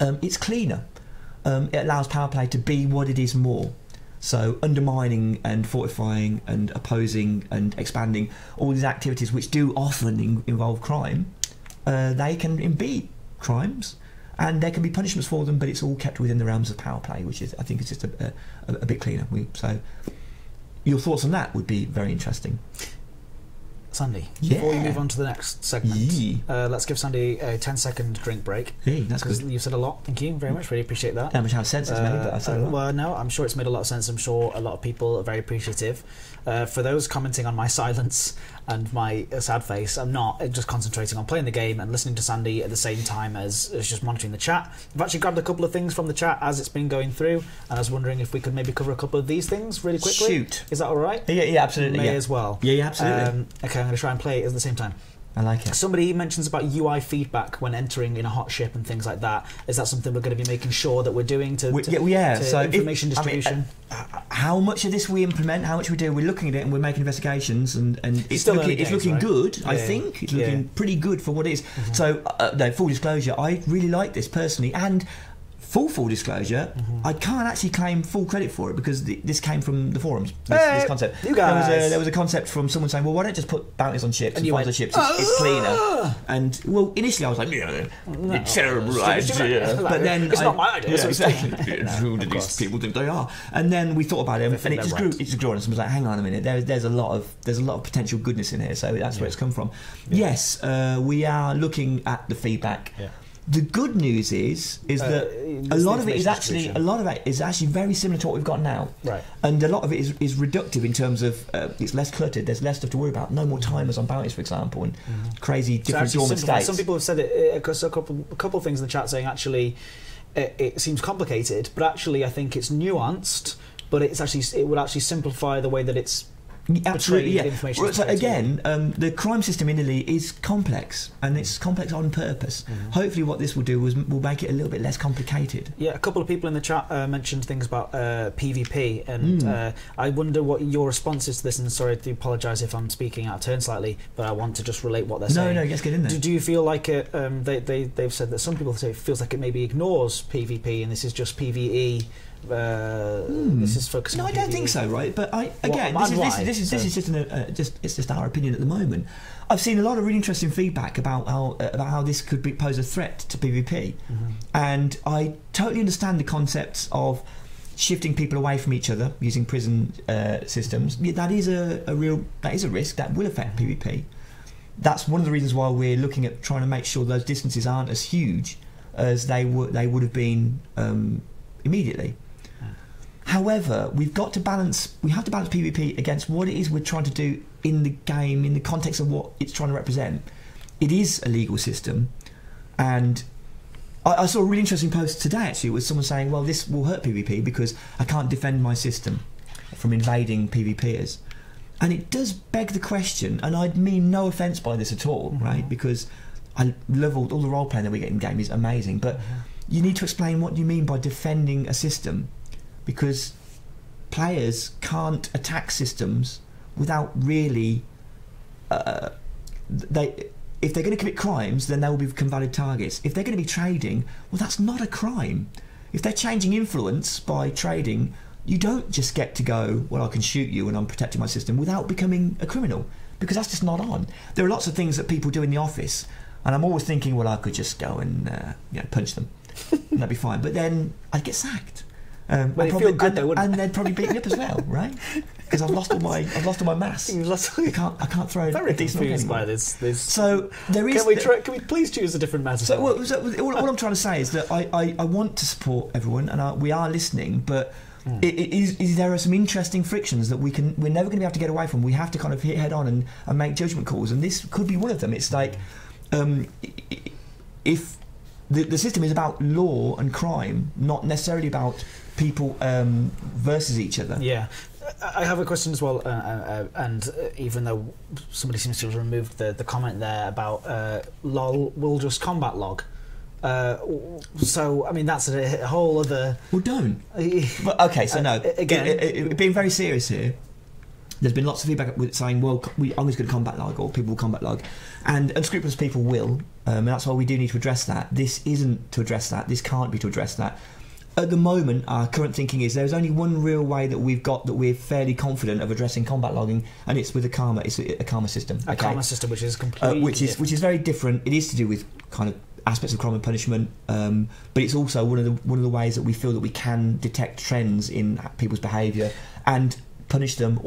it's cleaner. It allows Powerplay to be what it is more. So undermining and fortifying and opposing and expanding all these activities which do often involve crime, they can be crimes and there can be punishments for them, but it's all kept within the realms of Powerplay, which is, I think, it's just a bit cleaner. So your thoughts on that would be very interesting. Sandy, before we move on to the next segment, let's give Sandy a 10-second drink break. That's good. You said a lot. Thank you very much. Really appreciate that. How much sense it's made, but I said a lot. Well, no, I'm sure it's made a lot of sense. I'm sure a lot of people are very appreciative. For those commenting on my silence and my sad face, I'm not just concentrating on playing the game and listening to Sandy at the same time as just monitoring the chat. I've actually grabbed a couple of things from the chat as it's been going through, and I was wondering if we could maybe cover a couple of these things really quickly. Shoot. Is that all right? Yeah, absolutely. May as well. Yeah, absolutely. Okay, I'm going to try and play it at the same time. I like it. Somebody mentions about UI feedback when entering in a hot ship and things like that. Is that something we're going to be making sure that we're doing to so information distribution? How much of this we implement, how much we do, we're looking at it and we're making investigations, and it's looking right? good. Yeah. I think it's looking pretty good for what it is. Mm-hmm. So, no, full disclosure, I really like this personally, and full disclosure, I can't actually claim full credit for it because this came from the forums. This concept. You guys. There was a concept from someone saying, "Well, why don't just put bounties on ships and fires on ships? It's cleaner." And well, initially I was like, "It's terrible idea," but then it's not my idea. Yeah, exactly. Who do these people think they are? And then we thought about it, and it just grew. It just grew on us. And was like, "Hang on a minute. There's a lot of potential goodness in here." So that's where it's come from. Yeah. Yes, we are looking at the feedback. Yeah. The good news is that a lot of it is actually very similar to what we've got now, right? And a lot of it is reductive in terms of it's less cluttered. There's less stuff to worry about. No more timers on bounties, for example, and crazy different dormant states. Some people have said it. A couple of things in the chat saying actually it seems complicated, but actually I think it's nuanced. But it would actually simplify the way that it's. Absolutely, yeah. Information so again, the crime system in Italy is complex, and it's complex on purpose. Hopefully what this will do is will make it a little bit less complicated. Yeah, a couple of people in the chat mentioned things about PvP, and I wonder what your response is to this, and sorry, I do apologise if I'm speaking out of turn slightly, but I want to just relate what they're saying. No, let's get in there. Do you feel like it, they've said that some people say it feels like it maybe ignores PvP, and this is just PvE, This is focusing. No, on I don't PvE. think so, right? But this is just our opinion at the moment. I've seen a lot of really interesting feedback about how this could pose a threat to PvP, and I totally understand the concepts of shifting people away from each other using prison systems. Yeah, that is a risk that will affect PvP. That's one of the reasons why we're looking at trying to make sure those distances aren't as huge as they would have been immediately. However, we have to balance PvP against what it is we're trying to do in the game, in the context of what it's trying to represent. It is a legal system, and I saw a really interesting post today actually with someone saying, well, this will hurt PvP because I can't defend my system from invading PvPers. And it does beg the question, and I mean no offence by this at all, right? Because I love all the role playing that we get in game is amazing, but you need to explain what you mean by defending a system, because players can't attack systems without really if they're going to commit crimes, then they will become valid targets. If they're going to be trading, well, that's not a crime. If they're changing influence by trading, you don't just get to go, well, I can shoot you and I'm protecting my system without becoming a criminal, because that's just not on. There are lots of things that people do in the office, and I'm always thinking, well, I could just go and punch them, and that'd be fine. But then I'd get sacked. Well, it'd feel good though, wouldn't it? And they'd probably beat me up as well, right? Because I've lost all my mass. I can't throw very a decent confused anymore. by this. So there is. Can we please choose a different metaphor? So all I'm trying to say is that I want to support everyone, and we are listening, but there are some interesting frictions that we're never going to be able to get away from. We have to kind of hit head on and make judgment calls, and this could be one of them. It's like if the system is about law and crime, not necessarily about people versus each other. Yeah. I have a question as well, and even though somebody seems to have removed the comment there about lol will just combat log, so I mean that's a whole other. Well, don't. But, okay, so no. Again, being very serious here, there's been lots of feedback saying, well, I'm just going to combat log, or people will combat log, and unscrupulous people will, and that's why we do need to address that. This isn't to address that. This can't be to address that. At the moment, our current thinking is there's only one real way that we've got that we're fairly confident of addressing combat logging, and it's with a karma. It's a karma system. A karma system, which is completely which is very different. It is to do with kind of aspects of crime and punishment, but it's also one of the ways that we feel that we can detect trends in people's behaviour and punish them,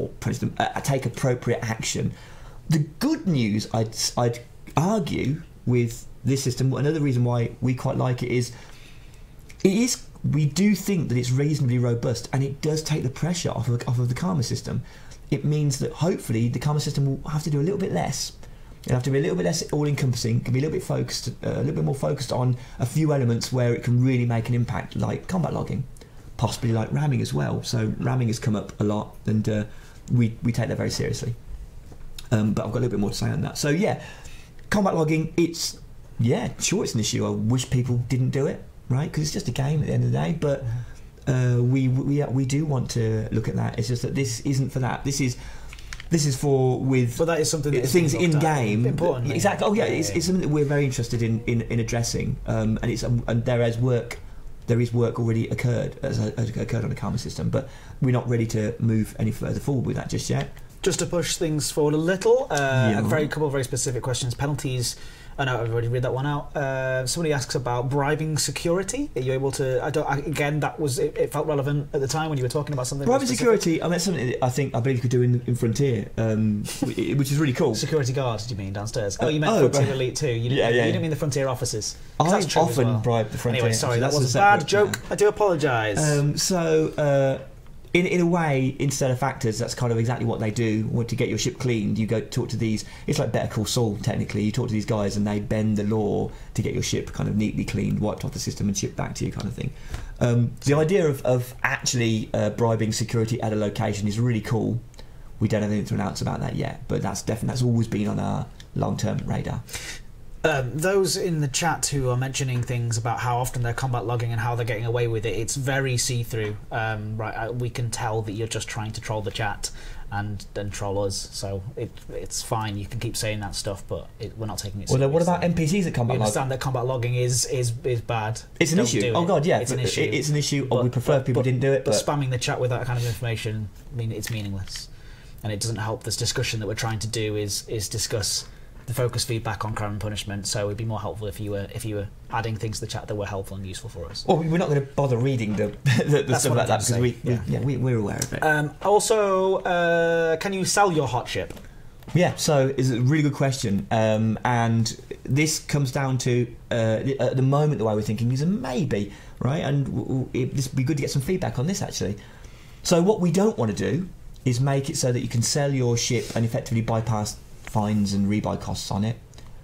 take appropriate action. The good news, I'd argue, with this system, another reason why we quite like it is. We do think that it's reasonably robust, and it does take the pressure off of the karma system. It means that hopefully the karma system will have to do a little bit less. It'll have to be a little bit less all-encompassing, can be a little bit focused, a little bit more focused on a few elements where it can really make an impact, like combat logging, possibly like ramming as well. So ramming has come up a lot, and we take that very seriously. But I've got a little bit more to say on that. So yeah, combat logging, it's an issue. I wish people didn't do it. Right, because it's just a game at the end of the day. But we do want to look at that. It's just that this isn't for that. This is for with. But that is something that things in game. Important. Exactly. Oh yeah, it's something that we're very interested in addressing. And there is work already occurred on the karma system, but we're not ready to move any further forward with that just yet. Just to push things forward a little, a couple of very specific questions. Penalties. I know I've already read that one out. Somebody asks about bribing security. Are you able to? Again, that was it felt relevant at the time when you were talking about something. Bribing security. I mean, that's something that I believe you could do in Frontier, which is really cool. Security guard? Did you mean downstairs? Oh, you meant Frontier Elite 2. You didn't mean the Frontier officers. I've often bribed the Frontier. Anyway, sorry, that was a bad joke. I do apologise. In a way, Interstellar Factors, that's kind of exactly what they do. To get your ship cleaned, you go talk to these. It's like Better Call Saul, technically. You talk to these guys, and they bend the law to get your ship kind of neatly cleaned, wiped off the system, and shipped back to you, kind of thing. The idea of actually bribing security at a location is really cool. We don't have anything to announce about that yet, but that's always been on our long-term radar. Those in the chat who are mentioning things about how often they're combat logging and how they're getting away with it, it's very see-through. Right, we can tell that you're just trying to troll the chat and troll us, so it's fine. You can keep saying that stuff, but we're not taking it seriously. Well, what about NPCs that combat log? We understand that combat logging is bad. It's an issue. Oh god, yeah, it's an issue. It's an issue. Or we prefer people didn't do it. But spamming the chat with that kind of information, it's meaningless, and it doesn't help this discussion that we're trying to do. Is discuss the focus feedback on crime and punishment. So it'd be more helpful if you were adding things to the chat that were helpful and useful for us. Well, we're not going to bother reading the stuff like that because we're aware of it. Also, can you sell your hot ship? Yeah, so it's a really good question, and this comes down to at the moment the way we're thinking is a maybe, right? And this would be good to get some feedback on this actually. So what we don't want to do is make it so that you can sell your ship and effectively bypass fines and rebuy costs on it,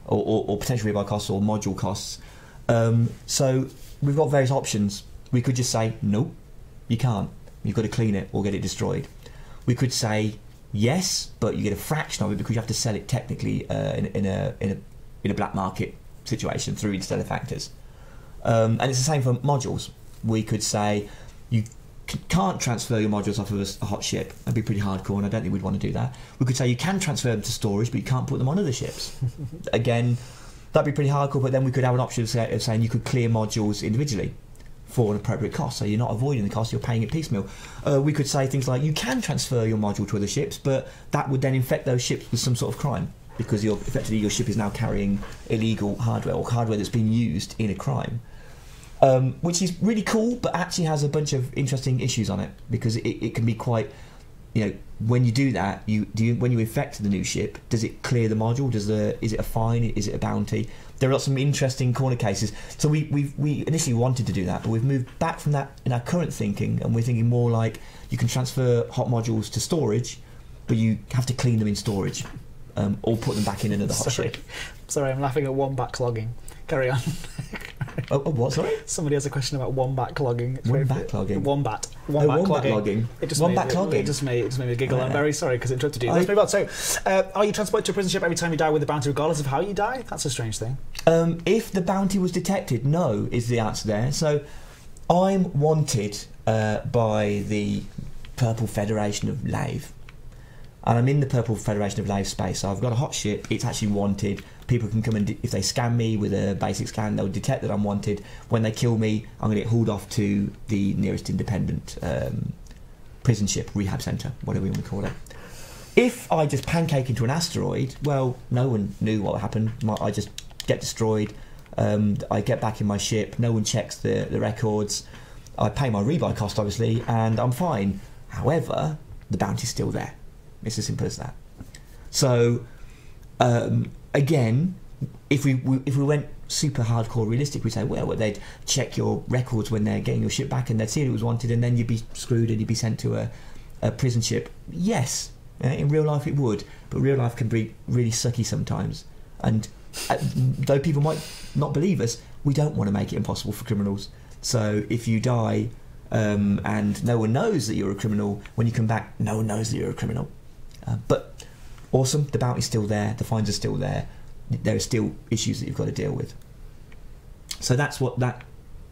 or potential rebuy costs or module costs. So we've got various options. We could just say nope, you can't. You've got to clean it or get it destroyed. We could say yes, but you get a fraction of it because you have to sell it technically in a black market situation through Interstellar factors. And it's the same for modules. We could say you can't transfer your modules off of a hot ship. That'd be pretty hardcore, and I don't think we'd want to do that. We could say you can transfer them to storage, but you can't put them on other ships. Again, that'd be pretty hardcore, but then we could have an option of saying you could clear modules individually for an appropriate cost, so you're not avoiding the cost, you're paying it piecemeal. We could say things like you can transfer your module to other ships, but that would then infect those ships with some sort of crime, because effectively your ship is now carrying illegal hardware or hardware that's been used in a crime. Which is really cool, but actually has a bunch of interesting issues on it, because it can be quite, when you do that, when you infect the new ship, does it clear the module? Is it a fine? Is it a bounty? There are some interesting corner cases. So we initially wanted to do that, but we've moved back from that in our current thinking, and we're thinking more like you can transfer hot modules to storage, but you have to clean them in storage, or put them back in another hot ship. Sorry, I'm laughing at one backlogging. Carry on. Oh, what? Sorry. Somebody has a question about one backlogging. One backlogging. Wombat. Backlogging. It just made me giggle. I'm very sorry because it interrupted you. Let's move on. So, are you transported to a prison ship every time you die with a bounty, regardless of how you die? That's a strange thing. If the bounty was detected, no, is the answer there. So, I'm wanted by the Purple Federation of Lave. And I'm in the Purple Federation of Lave space, so I've got a hot ship, it's actually wanted. People can come and, if they scan me with a basic scan, they'll detect that I'm wanted. When they kill me, I'm going to get hauled off to the nearest independent prison ship, rehab centre, whatever you want to call it. If I just pancake into an asteroid, well, no one knew what happened. I just get destroyed, I get back in my ship, no one checks the records, I pay my rebuy cost, obviously, and I'm fine. However, the bounty's still there. It's as simple as that. So, again, if we went super hardcore realistic, we'd say, well, they'd check your records when they're getting your ship back, and they'd see it was wanted, and then you'd be screwed and you'd be sent to a prison ship. Yes, in real life it would, but real life can be really sucky sometimes. And though people might not believe us, we don't want to make it impossible for criminals. So if you die and no one knows that you're a criminal, when you come back, no one knows that you're a criminal. But awesome, the bounty's still there, the fines are still there, there are still issues that you've got to deal with. So that's what that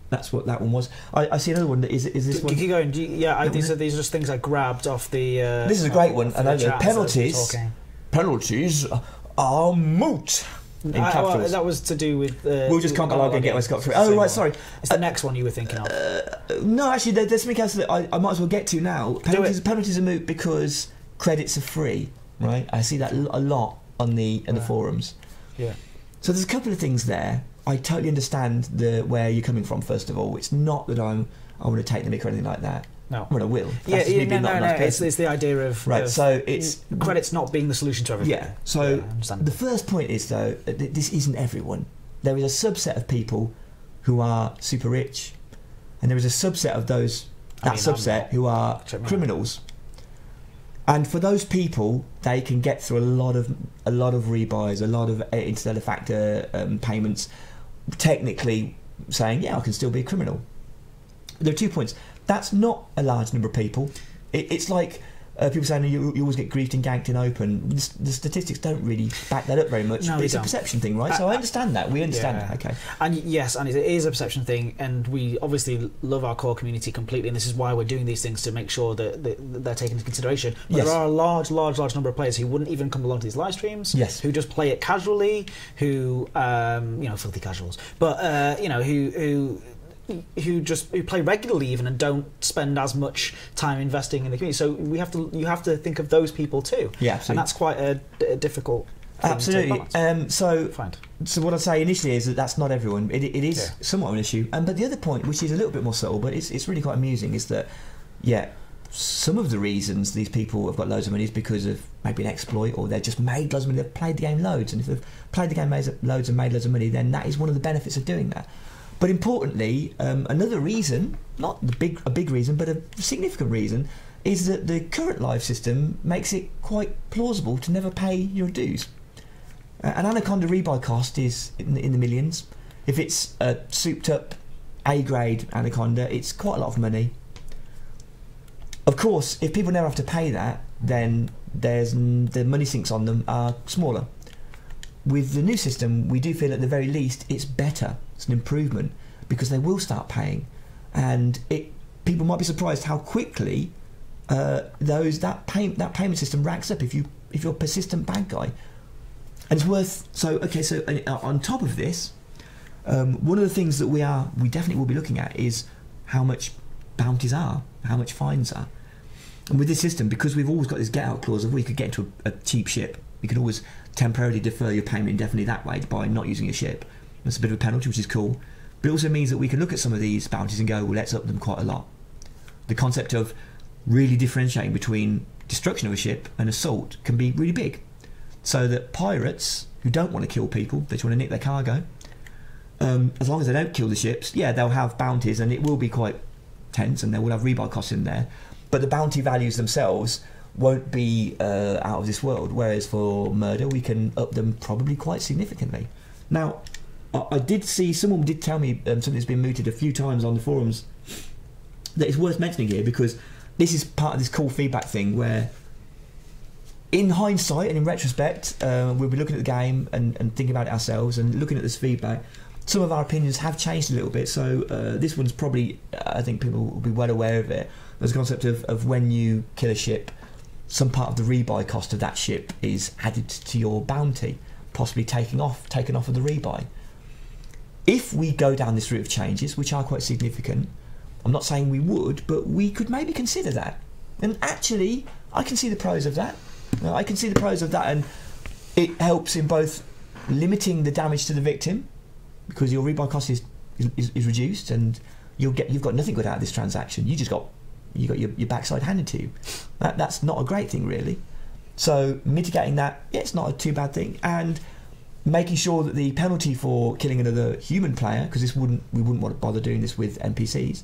one was. I see another one. Is this one? Keep going. These are just things I grabbed off the. This is a great one. And penalties are moot. In capitals. That was to do with. We'll just can't log and get my Scott through. Oh right, sorry. It's the next one you were thinking of. No, actually, there's something else that I might as well get to now. Penalties are moot because credits are free. Right, I see that a lot on the forums. Yeah. So there's a couple of things there. I totally understand where you're coming from. First of all, it's not that I want to take the mick or anything like that. No. Well, I will. No. It's the idea of right. So it's credits not being the solution to everything. Yeah. So the first point is though this isn't everyone. There is a subset of people who are super rich, and there is a subset of subset who are criminals. And for those people, they can get through a lot of rebuys, a lot of Interstellar factor payments, technically saying, yeah, I can still be a criminal. There are 2 points. That's not a large number of people. It's like people saying you always get griefed and ganked in open. The statistics don't really back that up very much. No, but it's don't. a perception thing, right? So I understand that. We understand that. Okay. And yes, and it is a perception thing, and we obviously love our core community completely, and this is why we're doing these things, to make sure that they're taken into consideration. But Yes. there are a large number of players who wouldn't even come along to these live streams. Yes. Who just play it casually, who filthy casuals, but who play regularly even and don't spend as much time investing in the community. So you have to think of those people too. Yeah, absolutely. And that's quite a difficult thing absolutely. to balance. So what I'd say initially is that's not everyone. It is somewhat an issue. But the other point, which is a little bit more subtle, but it's really quite amusing, is that some of the reasons these people have got loads of money is because of maybe an exploit, or they've just made loads of money. They've played the game loads, and if they've played the game loads and made loads of money, then that is one of the benefits of doing that. But importantly, another reason, not a big reason, but a significant reason, is that the current live system makes it quite plausible to never pay your dues. An Anaconda rebuy cost is in the millions. If it's a souped-up A-grade Anaconda, it's quite a lot of money. Of course, if people never have to pay that, then the money sinks on them are smaller. With the new system, we do feel at the very least it's better. It's an improvement, because they will start paying, and people might be surprised how quickly that payment system racks up if you're a persistent bad guy. And it's worth on top of this, one of the things that we definitely will be looking at is how much bounties are, how much fines are. And with this system, because we've always got this get out clause of we could get into a cheap ship, you can always temporarily defer your payment indefinitely that way by not using a ship. That's a bit of a penalty, which is cool. But it also means that we can look at some of these bounties and go, well, let's up them quite a lot. The concept of really differentiating between destruction of a ship and assault can be really big. So that pirates who don't want to kill people, they just want to nick their cargo, as long as they don't kill the ships, they'll have bounties, and it will be quite tense, and they will have rebuy costs in there. But the bounty values themselves won't be out of this world, whereas for murder we can up them probably quite significantly. Now, I did see, someone did tell me something that's been mooted a few times on the forums that is worth mentioning here, because this is part of this cool feedback thing where, in hindsight and in retrospect, we'll be looking at the game and thinking about it ourselves and looking at this feedback. Some of our opinions have changed a little bit, so this one's probably, I think people will be well aware of it. There's a concept of when you kill a ship, some part of the rebuy cost of that ship is added to your bounty, possibly taken off of the rebuy. If we go down this route of changes, which are quite significant, I'm not saying we would, but we could maybe consider that. And actually, I can see the pros of that. And it helps in both limiting the damage to the victim, because your rebuy cost is reduced, and you've got nothing good out of this transaction. You got your backside handed to you. That's not a great thing, really. So mitigating that, it's not a too bad thing, and making sure that the penalty for killing another human player, because we wouldn't want to bother doing this with NPCs.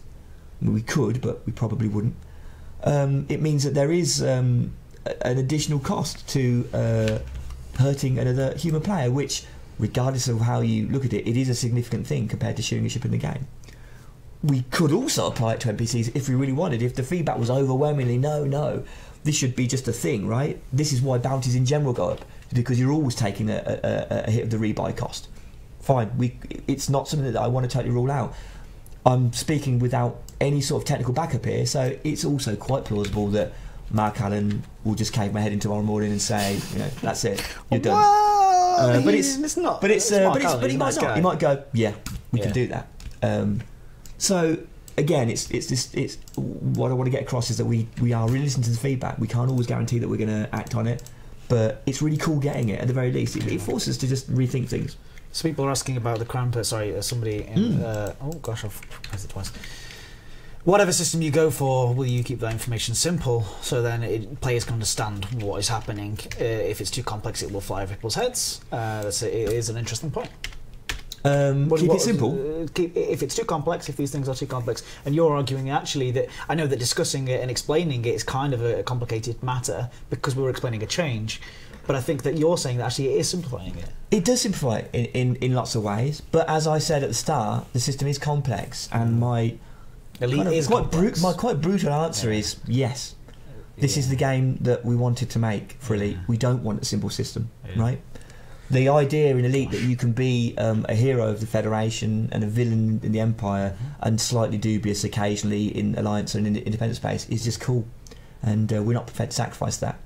I mean, we could, but we probably wouldn't. It means that there is an additional cost to hurting another human player, which, regardless of how you look at it, it is a significant thing compared to shooting a ship in the game. We could also apply it to NPCs if we really wanted. If the feedback was overwhelmingly no, this should be just a thing, right? This is why bounties in general go up, because you're always taking a hit of the rebuy cost. Fine, it's not something that I want to totally rule out. I'm speaking without any sort of technical backup here, so it's also quite plausible that Mark Allen will just cave my head in tomorrow morning and say, that's it, you're done. But he might not. He might go, we can do that. So again, it's what I want to get across is that we are really listening to the feedback. We can't always guarantee that we're going to act on it, but it's really cool getting it at the very least. It forces us to just rethink things. So people are asking about the Krampus. Sorry, somebody. I've pressed it twice. Whatever system you go for, will you keep that information simple so then players can understand what is happening? If it's too complex, it will fly over people's heads. It is an interesting point. Keep it simple. If it's too complex, if these things are too complex, and you're arguing actually that I know that discussing it and explaining it is kind of a complicated matter because we were explaining a change, but I think that you're saying that actually it is simplifying it. It does simplify it in lots of ways, but as I said at the start, the system is complex, and my quite brutal answer is yes. This is the game that we wanted to make for Elite. We don't want a simple system, right? The idea in Elite that you can be a hero of the Federation and a villain in the Empire and slightly dubious occasionally in Alliance and in the independent space is just cool, and we're not prepared to sacrifice that.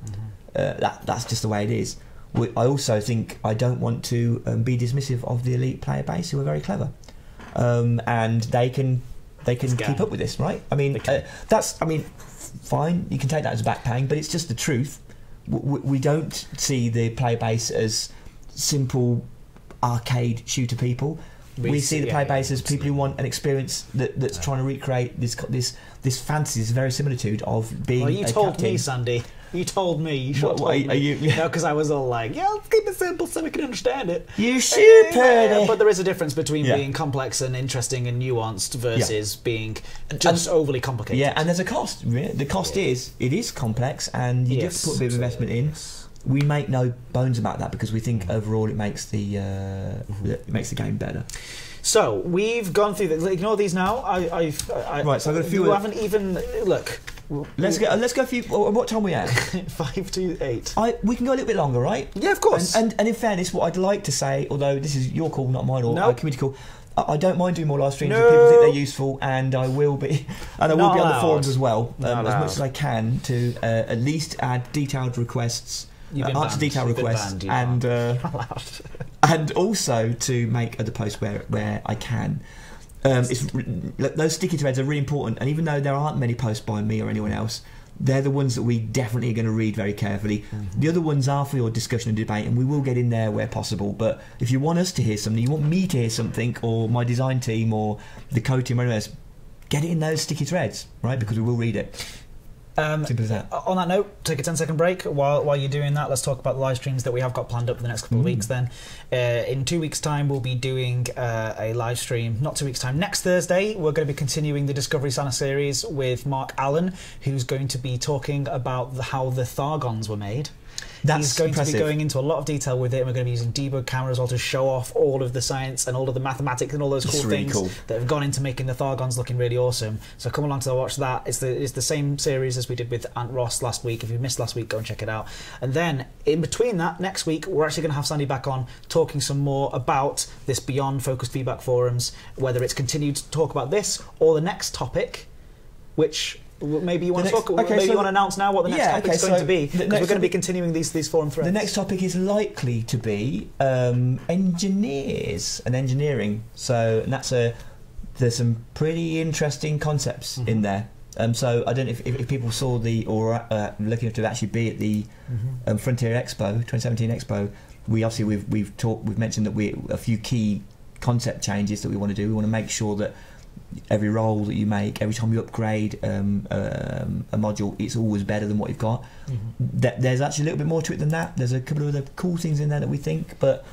That's just the way it is. I also think I don't want to be dismissive of the Elite player base, who are very clever, and they can keep up with this, right? I mean, fine. You can take that as a back pang, but it's just the truth. We don't see the player base as simple arcade shooter people. We see the player base as people who want an experience that's trying to recreate this fantasy, this verisimilitude of being. Well, you told me, Sandy. You told me. You should have told me. No, because I was all like, yeah, let's keep it simple so we can understand it. You should, but there is a difference between being complex and interesting and nuanced versus being just overly complicated. Yeah, and there's a cost. The cost is complex, and you have to put a bit of investment in. We make no bones about that because we think overall it makes the game better. So we've gone through the. Ignore these now. Right. So I've got a few. You haven't even look. Let's go a few. What time are we at? 5 to 8. We can go a little bit longer, right? Yeah, of course. And in fairness, what I'd like to say, although this is your call, not mine, or community call, I don't mind doing more live streams if people think they're useful, and I will be, and I will be on the forums as well, as much as I can to at least add detailed requests. Answer detailed requests, and also to make other posts where I can. Those sticky threads are really important, and even though there aren't many posts by me or anyone else, they're the ones that we definitely are going to read very carefully. The other ones are for your discussion and debate, and we will get in there where possible. But if you want us to hear something, you want me to hear something, or my design team, or the code team, or anyone else, get it in those sticky threads, right? Because we will read it. Simple as that. On that note, take a 10-second break. While you're doing that, let's talk about the live streams that we have got planned up for the next couple of weeks. Then, in 2 weeks' time, we'll be doing a live stream. Not 2 weeks' time. Next Thursday, we're going to be continuing the Discovery Santa series with Mark Allen, who's going to be talking about how the Thargons were made. He's going to be going into a lot of detail with it, and we're going to be using debug camera as well to show off all of the science and all of the mathematics and all those cool things that have gone into making the Thargons looking really awesome. So come along to watch that. It's the same series as we did with Ant Ross last week. If you missed last week, go and check it out. And then in between that, next week, we're actually going to have Sandy back on talking some more about this Beyond Focused Feedback Forums, whether it's continued to talk about this or the next topic, which... Maybe you want to talk. You want to announce now what the next topic is going to be, because we're going to be continuing these forum threads. The next topic is likely to be engineers and engineering. So, and there's some pretty interesting concepts in there. So I don't know if people saw or looking to actually be at the Frontier Expo 2017 Expo. We've mentioned that a few key concept changes that we want to do. We want to make sure that every role that you make, every time you upgrade a module, it's always better than what you've got. There's actually a little bit more to it than that. There's a couple of other cool things in there that we think, but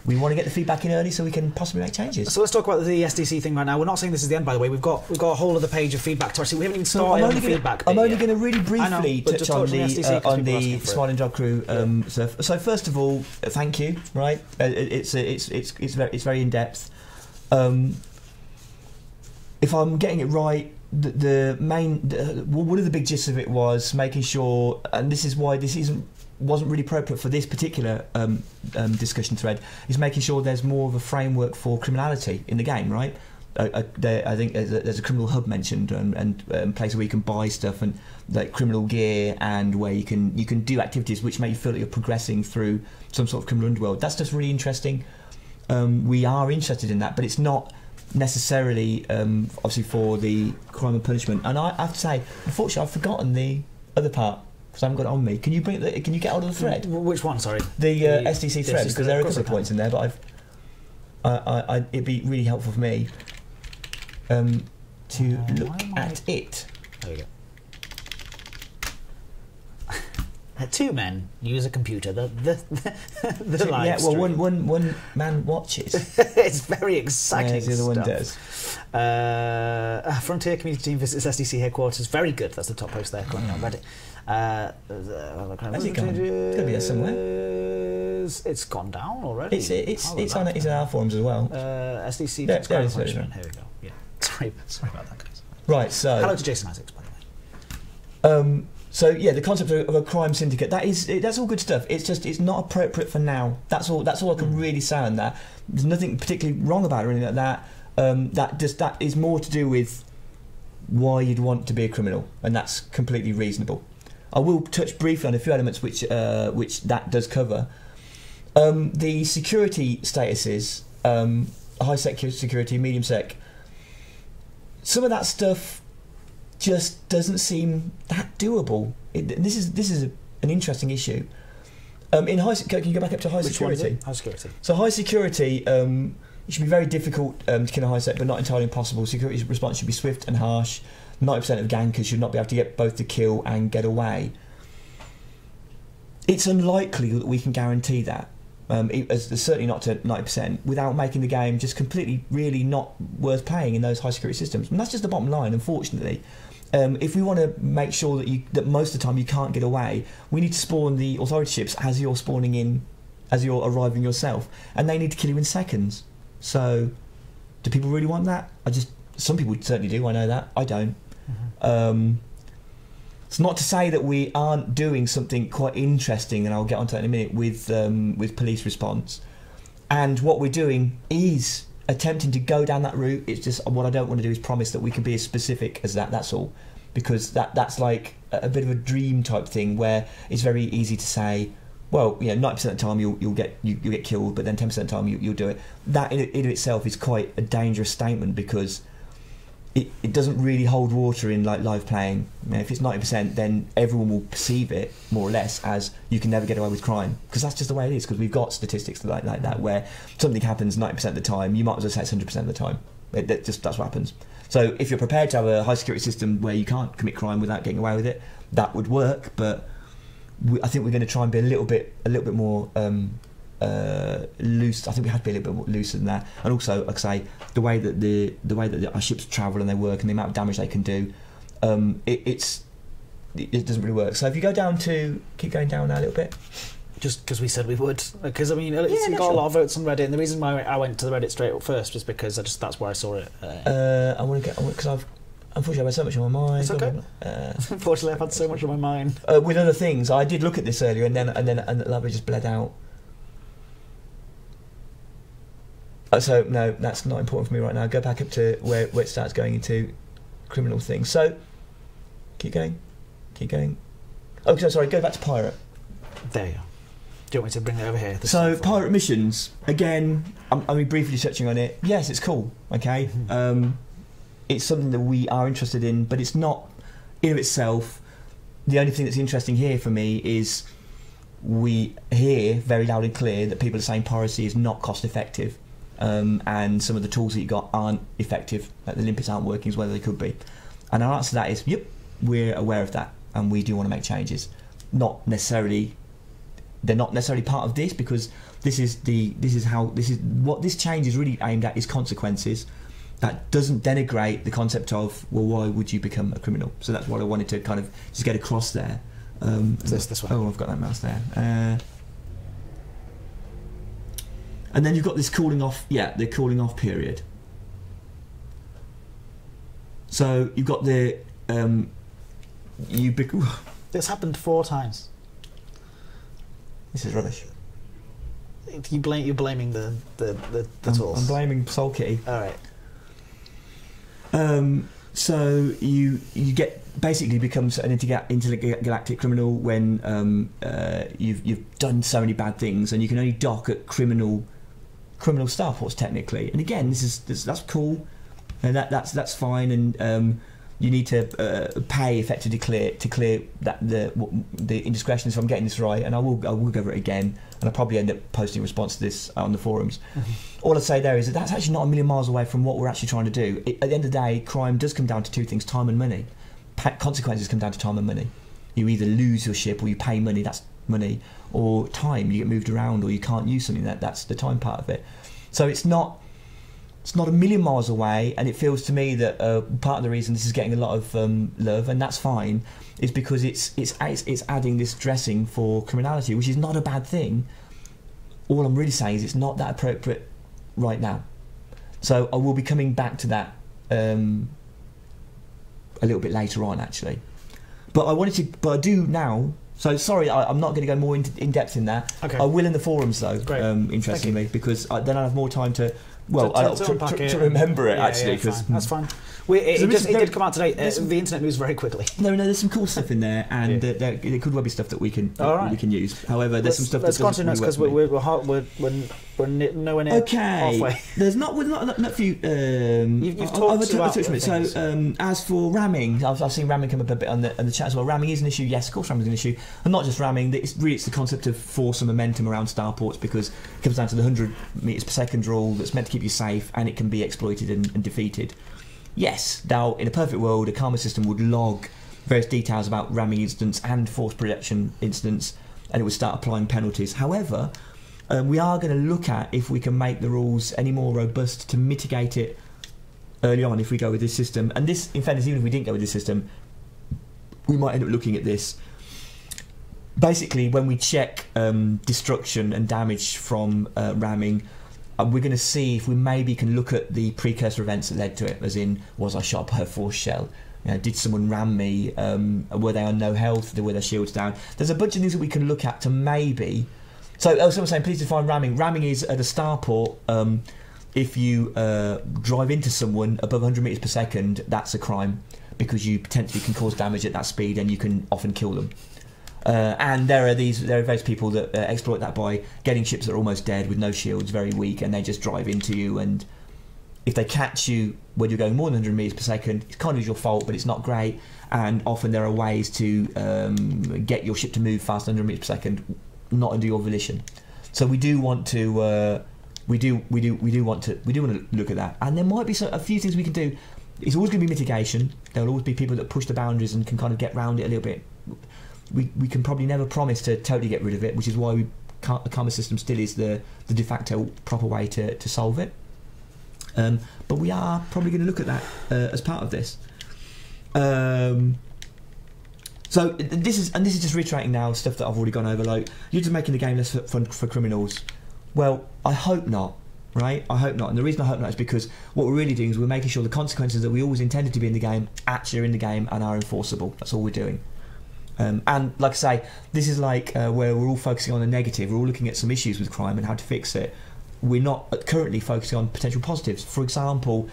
we want to get the feedback in early so we can possibly make changes. So let's talk about the SDC thing right now. We're not saying this is the end, by the way. We've got a whole other page of feedback to actually. We haven't even started on the feedback. I'm only going to really briefly touch on the Smiling Dog Crew stuff. So first of all, thank you. Right, it's very in depth. If I'm getting it right, one of the big gists of it was making sure, and this is why this wasn't really appropriate for this particular discussion thread, is making sure there's more of a framework for criminality in the game, right? I think there's a criminal hub mentioned, and place where you can buy stuff and like criminal gear, and where you can do activities which make you feel that you're progressing through some sort of criminal underworld. That's just really interesting. We are interested in that, but it's not necessarily obviously for the crime and punishment. And I have to say, unfortunately, I've forgotten the other part because I haven't got it on me. Can you get hold of the thread? Which one? Sorry, the SDC thread, because there are a couple of points in there, but it'd be really helpful for me to look at it. There we go. Two men use a computer. The live stream. Well, one man watches. It's very exciting. The other one does. Frontier community team visits SDC headquarters. Very good. That's the top post there. Going on Reddit. Has it gone? It's got to be there somewhere. It's gone down already. It's on our forums as well. SDC. There Here we go. Yeah. Sorry about that, guys. Right. So hello to Jason Isaacs, by the way. So yeah, the concept of a crime syndicate, that's all good stuff. It's just it's not appropriate for now. That's all I can really say on that. There's nothing particularly wrong about it or anything like that. That is more to do with why you'd want to be a criminal, and that's completely reasonable. I will touch briefly on a few elements which that does cover. The security statuses, high security, medium sec. Some of that stuff just doesn't seem that doable. This is an interesting issue. In high, can you go back up to high security? High security. So high security, it should be very difficult to kill a high sec, but not entirely impossible. Security response should be swift and harsh. 90% of gankers should not be able to get both the kill and get away. It's unlikely that we can guarantee that. It's certainly not to 90% without making the game just completely, really not worth playing in those high security systems. And that's just the bottom line, unfortunately. If we want to make sure that most of the time you can't get away, we need to spawn the authority ships as you're spawning in, as you're arriving yourself, and they need to kill you in seconds. So, do people really want that? Some people certainly do. I know that. I don't. It's not to say that we aren't doing something quite interesting, and I'll get onto that in a minute with police response. And what we're doing is attempting to go down that route. It's just what I don't want to do is promise that we can be as specific as that. That's all, because that's like a bit of a dream type thing where it's very easy to say, well, 90% of the time you'll get killed, but then 10% of the time you'll do it. That in itself is quite a dangerous statement because it doesn't really hold water in like live playing. If it's 90%, then everyone will perceive it more or less as you can never get away with crime, because that's just the way it is. Because we've got statistics like that where something happens 90% of the time, you might as well say it's 100% of the time. That's what happens. So if you're prepared to have a high security system where you can't commit crime without getting away with it, that would work. But I think we're going to try and be a little bit more loose. I think we have to be a little bit more looser than that. And also, like I say, the way that our ships travel and they work and the amount of damage they can do, it doesn't really work. So if you keep going down now a little bit. Just because we said we would, because I mean, it's got a lot of votes on Reddit, and the reason why I went to the Reddit straight up first was because that's where I saw it. I want to get because unfortunately I've had so much on my mind. It's okay. Unfortunately, I've had so much on my mind with other things. I did look at this earlier, and then the lava just bled out. So no, that's not important for me right now. Go back up to where it starts going into criminal things. So keep going. Oh, sorry. Go back to pirate. There you go. Do you want me to bring it over here? So pirate missions again. I mean, briefly touching on it. Yes, it's cool. Okay, it's something that we are interested in, but it's not in itself. The only thing that's interesting here for me is we hear very loud and clear that people are saying piracy is not cost effective. And some of the tools that you got aren't effective, that the limpets aren't working as well as they could be. And our answer to that is, yep, we're aware of that, and we do want to make changes. They're not necessarily part of this, because this is what this change is really aimed at, is consequences. That doesn't denigrate the concept of, well, why would you become a criminal? So that's what I wanted to kind of just get across there. This way. Oh, I've got that mouse there. And then you've got this cooling off, the cooling off period. So you've got the This happened 4 times. This is rubbish. You're blaming the tools. I'm blaming Soul Kitty. All right. So you get basically becomes an intergalactic criminal when you've done so many bad things, and you can only dock at criminal starports technically. And again, that's cool, and that's fine. And you need to pay effectively to clear that the indiscretions. If I'm getting this right, and I will go over it again, and I'll probably end up posting a response to this on the forums. All I'd say there is that that's actually not a million miles away from what we're actually trying to do. At the end of the day, crime does come down to 2 things: time and money. Consequences come down to time and money. You either lose your ship, or you pay money. That's money. Or time, you get moved around, or you can't use something. That's the time part of it. So it's not a million miles away, and it feels to me that part of the reason this is getting a lot of love, and that's fine, is because it's adding this dressing for criminality, which is not a bad thing. All I'm really saying is it's not that appropriate right now. So I will be coming back to that a little bit later on, actually. But I do now. So sorry, I'm not going to go more in depth in that. Okay. I will in the forums though. Great. Interestingly, because then I have more time to to remember it actually. Because that's fine. It did come out today. The internet moves very quickly. No, there's some cool stuff in there, and there could well be stuff that we can use. However, there's some stuff. Let's go on to notes because we're nowhere near halfway. There's not few. You've talked about things. So as for ramming, I've seen ramming come up a bit on the chat as well. Ramming is an issue. Yes, of course, ramming is an issue, and not just ramming. It's the concept of force and momentum around starports, because it comes down to the 100 meters per second rule that's meant to keep you safe, and it can be exploited and defeated. Yes, now in a perfect world, a karma system would log various details about ramming incidents and force projection incidents, and it would start applying penalties. However, we are going to look at if we can make the rules any more robust to mitigate it early on if we go with this system. And this, in fairness, even if we didn't go with this system, we might end up looking at this. Basically, when we check destruction and damage from ramming, we're going to see if we maybe can look at the precursor events that led to it, as in, was I shot by a force shell? Did someone ram me? Were they on no health? Were their shields down? There's a bunch of things that we can look at to maybe... So, someone's saying, please define ramming. Ramming is at a starport, if you drive into someone above 100 metres per second, that's a crime, because you potentially can cause damage at that speed and you can often kill them. And there are various people that exploit that by getting ships that are almost dead with no shields, very weak, and they just drive into you. And if they catch you when you're going more than 100 metres per second, it's kind of your fault, but it's not great. And often there are ways to get your ship to move faster than 100 metres per second, not under your volition. So we do want to we do want to look at that. And there might be a few things we can do. It's always going to be mitigation. There will always be people that push the boundaries and can kind of get around it a little bit. We can probably never promise to totally get rid of it, which is why a karma system still is the de facto proper way to solve it. But we are probably going to look at that as part of this. So this is just reiterating now stuff that I've already gone over. Like, you're just making the game less fun for criminals. Well, I hope not. Right? I hope not. And the reason I hope not is because what we're really doing is we're making sure the consequences that we always intended to be in the game actually are in the game and are enforceable. That's all we're doing. And like I say, this is like where we're all focusing on the negative. We're all looking at some issues with crime and how to fix it. We're not currently focusing on potential positives. For example,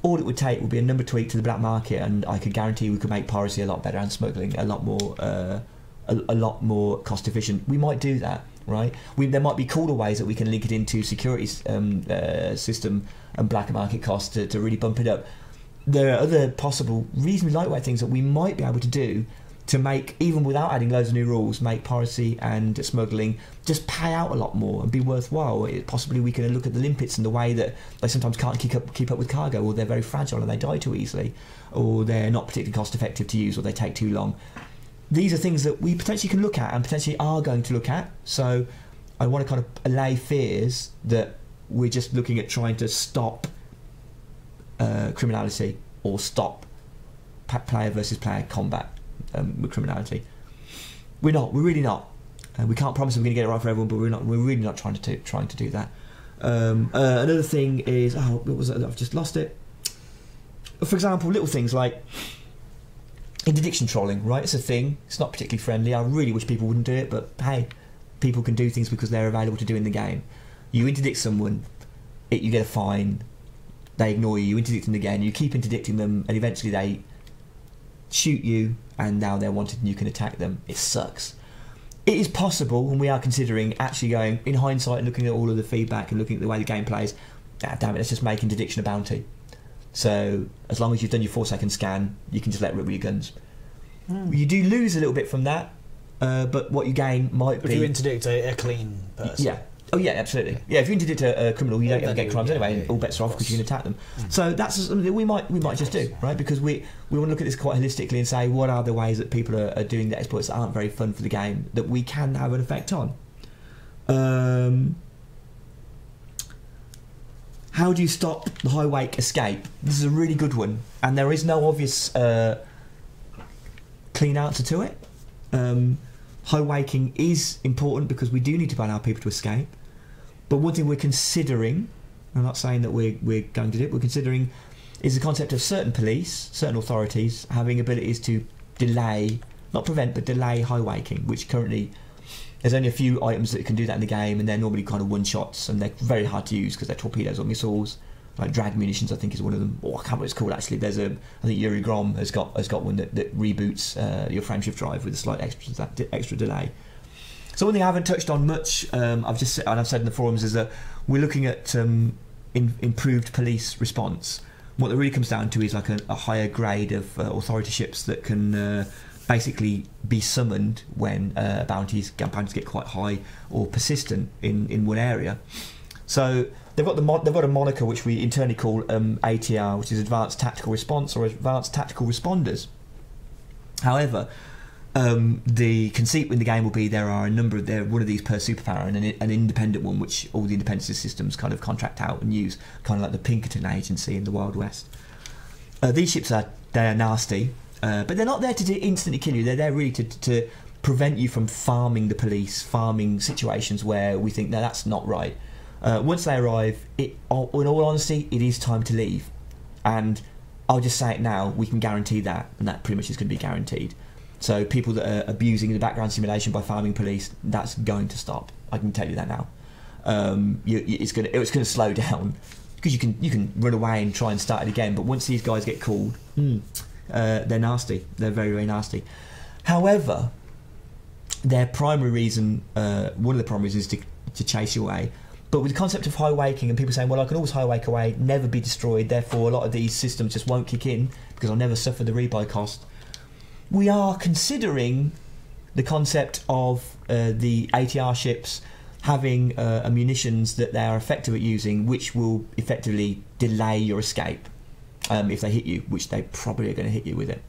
all it would take would be a number tweak to the black market, and I could guarantee we could make piracy a lot better and smuggling a lot more cost efficient. We might do that, right? There might be cooler ways that we can link it into securities system and black market costs to really bump it up. There are other possible reasonably lightweight things that we might be able to do to make, even without adding loads of new rules, make piracy and smuggling just pay out a lot more and be worthwhile. Possibly we can look at the limpets and the way that they sometimes can't keep up with cargo, or they're very fragile and they die too easily, or they're not particularly cost effective to use, or they take too long. These are things that we potentially can look at and potentially are going to look at. So I want to kind of allay fears that we're just looking at trying to stop criminality or stop player versus player combat with criminality. We're really not. We can't promise we're going to get it right for everyone, but we're really not trying to do that. Another thing is, what was it? I've just lost it. For example, little things like interdiction trolling, right? It's a thing. It's not particularly friendly. I really wish people wouldn't do it, but hey, people can do things because they're available to do in the game. You interdict someone, you get a fine. They ignore you. You interdict them again. You keep interdicting them, and eventually they shoot you, and now they're wanted and you can attack them. It sucks. It is possible, and we are considering actually going, in hindsight, and looking at all of the feedback and looking at the way the game plays, damn it, let's just make interdiction a bounty. So as long as you've done your 4-second scan, you can just let rip with your guns. You do lose a little bit from that, but what you gain might be... If you interdict a clean person. Yeah. Oh yeah, absolutely. Yeah, if you interdict a criminal, you don't ever get crimes anyway, and all bets are off because you can attack them. So that's something that we might just do, right? Because we want to look at this quite holistically and say, what are the ways that people are doing the exploits that aren't very fun for the game that we can have an effect on? How do you stop the high wake escape? This is a really good one, and there is no obvious clean answer to it. High waking is important because we do need to allow people to escape. But one thing we're considering, I'm not saying that we're going to do it, we're considering is the concept of certain police, certain authorities having abilities to delay not prevent, but delay high waking, which currently there's only a few items that can do that in the game, and they're normally kind of one-shots, and they're very hard to use because they're torpedoes or missiles. Like drag munitions, I think is one of them. Or I can't remember what it's called actually. I think Yuri Grom has got one that reboots your frameshift drive with a slight extra delay. So one thing I haven't touched on much, I've said in the forums, is that we're looking at improved police response. What it really comes down to is like a higher grade of authority ships that can basically be summoned when bounties get quite high or persistent in one area. So they've got a moniker which we internally call ATR, which is Advanced Tactical Response or Advanced Tactical Responders. However, the conceit in the game will be there are a number of one of these per superpower and an independent one which all the independent systems kind of contract out and use, kind of like the Pinkerton Agency in the Wild West. These ships are nasty, but they're not there to instantly kill you. They're there really to prevent you from farming the police, farming situations where we think no, that's not right. Once they arrive, in all honesty, it is time to leave. And I'll just say it now, we can guarantee that, and that pretty much is going to be guaranteed. So people that are abusing the background simulation by farming police, that's going to stop. I can tell you that now. It's going to slow down because you can run away and try and start it again. But once these guys get called, they're nasty. They're very, very nasty. However, their primary reason, one of the primary reasons, is to chase you away. But with the concept of high waking and people saying, well, I can always high wake away, never be destroyed, therefore a lot of these systems just won't kick in because I'll never suffer the rebuy cost. We are considering the concept of the ATR ships having munitions that they are effective at using, which will effectively delay your escape if they hit you, which they probably are going to hit you with it.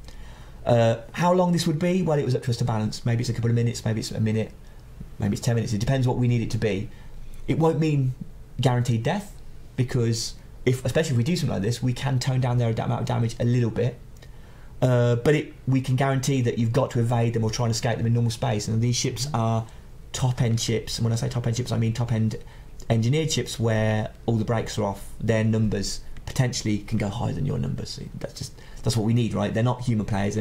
How long this would be? Well, it was up to us to balance. Maybe it's a couple of minutes, maybe it's a minute, maybe it's 10 minutes. It depends what we need it to be. It won't mean guaranteed death because, especially if we do something like this, we can tone down their amount of damage a little bit. But we can guarantee that you've got to evade them or try and escape them in normal space. And these ships are top-end ships. And when I say top-end ships, I mean top-end engineered ships where all the brakes are off. Their numbers potentially can go higher than your numbers. That's what we need, right? They're not human players.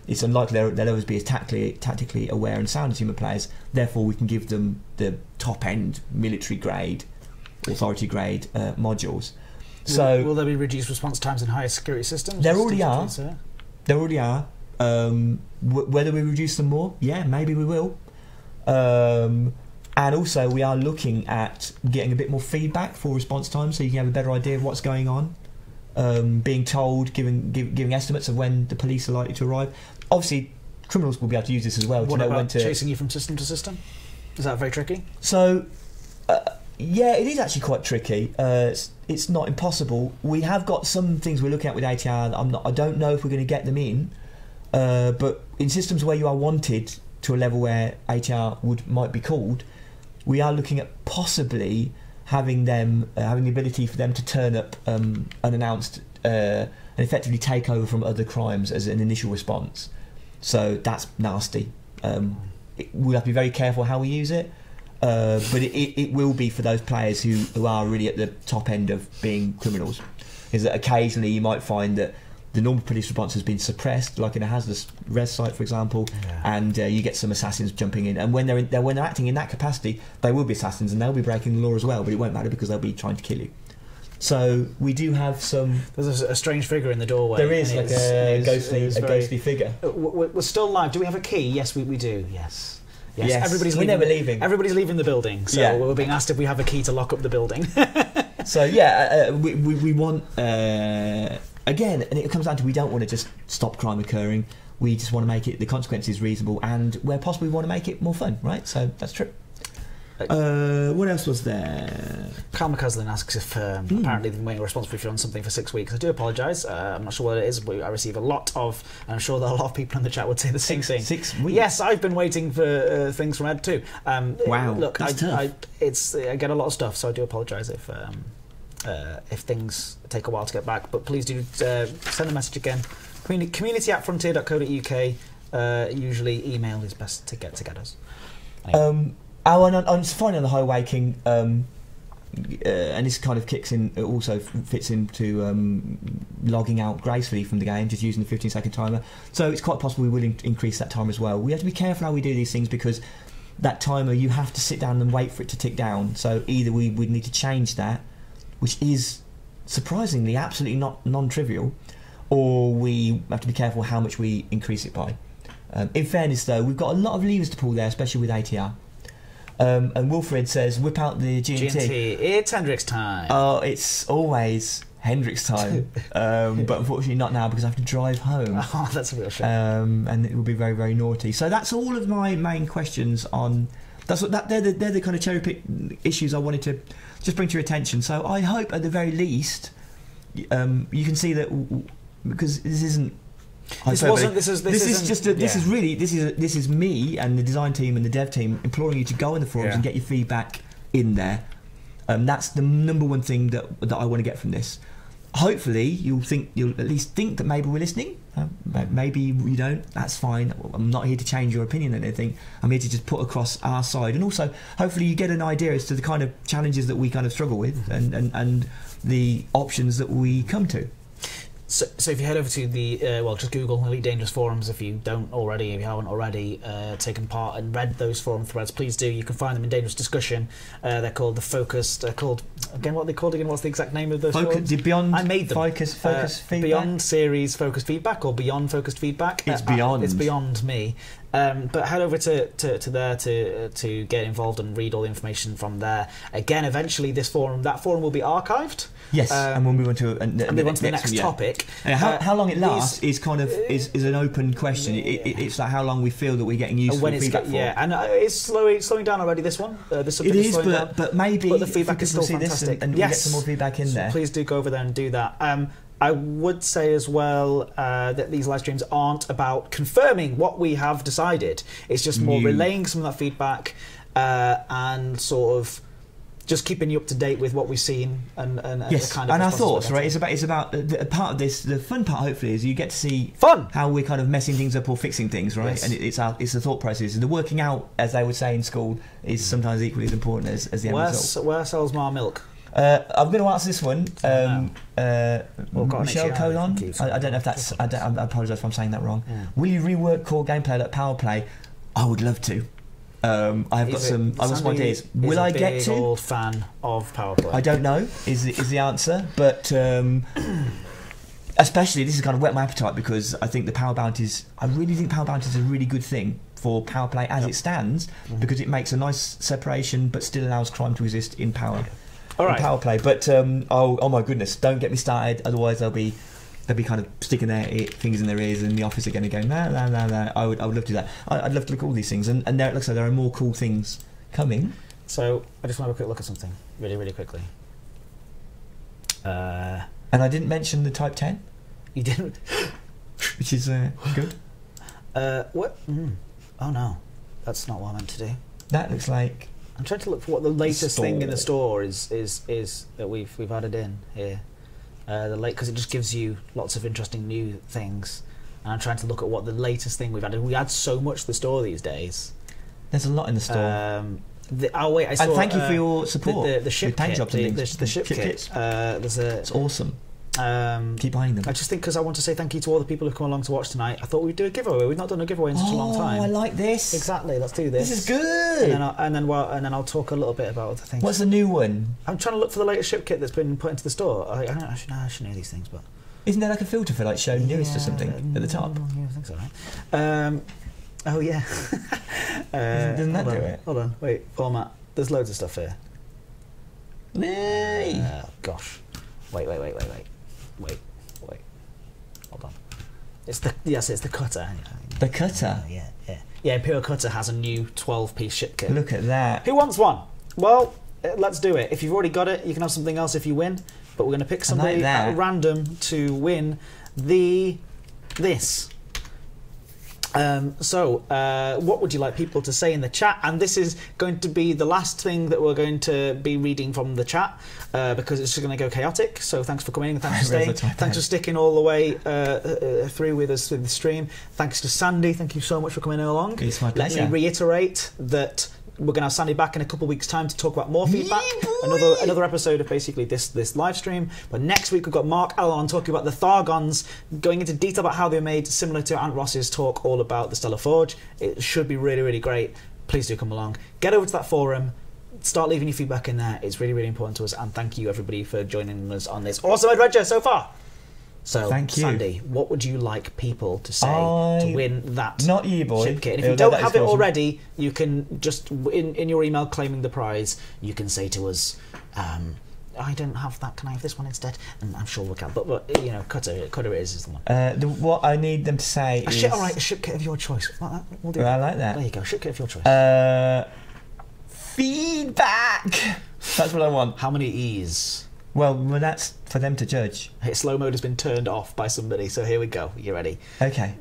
It's unlikely they'll always be as tactically aware and sound as human players. Therefore, we can give them the top-end military-grade, authority-grade modules. So will there be reduced response times in higher security systems? There already are. There already are. Whether we reduce them more? Yeah, maybe we will. And also, we are looking at getting a bit more feedback for response time, so you can have a better idea of what's going on. Being told, giving estimates of when the police are likely to arrive. Obviously, criminals will be able to use this as well. What to know about when to chasing you from system to system? Is that very tricky? So, yeah, it is actually quite tricky. It's not impossible. We have got some things we're looking at with ATR. I don't know if we're going to get them in, but in systems where you are wanted to a level where ATR might be called, we are looking at possibly having the ability for them to turn up unannounced and effectively take over from other crimes as an initial response. So that's nasty. We'll have to be very careful how we use it. But it will be for those players who are really at the top end of being criminals. Is that occasionally you might find that the normal police response has been suppressed, like in a hazardous res site, for example, and you get some assassins jumping in. And when they're acting in that capacity, they will be assassins and they'll be breaking the law as well. But it won't matter because they'll be trying to kill you. So we do have some. There's a strange figure in the doorway. There is like a ghostly figure. We're still live. Do we have a key? Yes, we do. Yes. Yes. Everybody's leaving. Everybody's leaving the building. So we're being asked if we have a key to lock up the building. So we want. Again, and it comes down to we don't want to just stop crime occurring. We just want to make the consequences reasonable, and where possible, we want to make it more fun, right? So that's true. What else was there? Carl McCaslin asks if apparently they've been waiting a response brief on something for 6 weeks. I do apologise. I'm not sure what it is, but I receive a lot of, and I'm sure that a lot of people in the chat would say the same thing. 6 weeks? Yes, I've been waiting for things from Ed too. Wow, look, that's tough. I get a lot of stuff, so I do apologise if things take a while to get back. But please do send a message again. community@frontier.co.uk. Usually email is best to get us. Anyway. And finally on the high waking, and this kind of kicks in. It also fits into logging out gracefully from the game, just using the 15-second timer. So it's quite possible we will increase that time as well. We have to be careful how we do these things, because that timer, you have to sit down and wait for it to tick down. So either we would need to change that, which is surprisingly absolutely not non-trivial, or we have to be careful how much we increase it by. In fairness, though, we've got a lot of levers to pull there, especially with ATR. And Wilfred says, whip out the G&T. It's Hendrix time. Oh, it's always Hendrix time. But unfortunately not now, because I have to drive home. Oh, that's a real shame. And it will be very, very naughty. So that's all of my main questions on... They're the kind of cherry-pick issues I wanted to just bring to your attention. So I hope, at the very least, you can see that... Because this isn't... This is me and the design team and the dev team imploring you to go in the forums and get your feedback in there. That's the number one thing that I want to get from this. Hopefully you'll at least think that maybe we're listening. Maybe you don't. That's fine. I'm not here to change your opinion on anything. I'm here to just put across our side, and also hopefully you get an idea as to the kind of challenges that we kind of struggle with, and the options that we come to. So if you head over to the, just Google Elite Dangerous forums if you haven't already taken part and read those forum threads, please do. You can find them in Dangerous Discussion. They're called the Focused, again, what are they called again? What's the exact name of those forums? Beyond I made them. Focus Feedback? Beyond Series Focused Feedback, or Beyond Focused Feedback. It's beyond. It's beyond me. But head over to there to get involved and read all the information from there. Again, eventually that forum will be archived. Yes, and we'll move on to the next topic. How long it lasts is kind of is an open question. It's like how long we feel that we're getting useful feedback for. Yeah, and it's slowing down already. This one, this subject it is, down. but maybe the feedback is still fantastic. And we get some more feedback in there. Please do go over there and do that. I would say as well that these live streams aren't about confirming what we have decided. It's just more relaying some of that feedback and sort of just keeping you up to date with what we've seen and yes, kind of and our thoughts. Right, it's about the part of this. The fun part, hopefully, is you get to see how we're kind of messing things up or fixing things, right? Yes. And it's the thought process. And the working out, as they would say in school, is sometimes equally as important as the end result. Where sells more milk? I'm going to answer this one. Michelle Colon. I don't know if that's. I apologise if I'm saying that wrong. Yeah. Will you rework core gameplay like Powerplay? I would love to. I've got some ideas. Will I get to? Old fan of Powerplay. I don't know. Is the answer, but especially this has kind of whet my appetite, because I think the Power Bounties. I really think Power Bounties is a really good thing for Powerplay as it stands, because it makes a nice separation, but still allows crime to exist in Power. All right. Powerplay, but oh my goodness, don't get me started. Otherwise, they'll be kind of sticking their fingers in their ears, and the office are going to go nah. I would love to do that. I'd love to look at all these things, and there, it looks like there are more cool things coming. So I just want to have a quick look at something really, really quickly. And I didn't mention the Type 10. You didn't, which is good. What? Oh no, that's not what I meant to do. That looks like. I'm trying to look for what the latest thing in the store is that we've added in here. Because it just gives you lots of interesting new things, and I'm trying to look at what the latest thing we've added. We add so much to the store these days. There's a lot in the store. I saw. And thank you for your support. The ship kit. The ship kit. It's awesome. Keep buying them. I just think because I want to say thank you to all the people who've come along to watch tonight. I thought we'd do a giveaway. We've not done a giveaway in such a long time. Oh, I like this. Exactly. Let's do this. This is good. And then I'll talk a little bit about other things. What's the new one? I'm trying to look for the latest ship kit that's been put into the store. I should know these things, but isn't there like a filter for like show newest or something at the top? Yeah, I think so. Right? Oh yeah. Doesn't that do it? Hold on. Wait. Format. There's loads of stuff here. Gosh. Wait. Hold on. It's the cutter. The cutter? Yeah, Imperial Cutter has a new 12-piece ship kit. Look at that. Who wants one? Well, let's do it. If you've already got it, you can have something else if you win. But we're going to pick somebody at random to win this. What would you like people to say in the chat? And this is going to be the last thing that we're going to be reading from the chat, because it's just going to go chaotic. So thanks for coming in, thanks for staying, thanks for sticking all the way through with us with the stream. Thanks to Sandy, thank you so much for coming along. It's my pleasure. Let me reiterate that we're going to have Sandy back in a couple of weeks' time to talk about more feedback. Another episode of basically this live stream. But next week we've got Mark Allen talking about the Thargons, going into detail about how they're made, similar to Ant Ross's talk all about the Stellar Forge. It should be really, really great. Please do come along. Get over to that forum. Start leaving your feedback in there. It's really, really important to us. And thank you, everybody, for joining us on this awesome adventure so far. So, thank you. Sandy, what would you like people to say to win that not you, boy. ship kit? And if you don't have it already, you can just, in your email claiming the prize, you can say to us, I don't have that, can I have this one instead? And I'm sure we'll count. But you know, Cutter is the one. What I need them to say is... a ship kit of your choice. Like that. We'll do I like that. There you go, ship kit of your choice. Feedback! That's what I want. How many E's? Well, that's for them to judge. Hey, slow mode has been turned off by somebody, so here we go. You ready? Okay.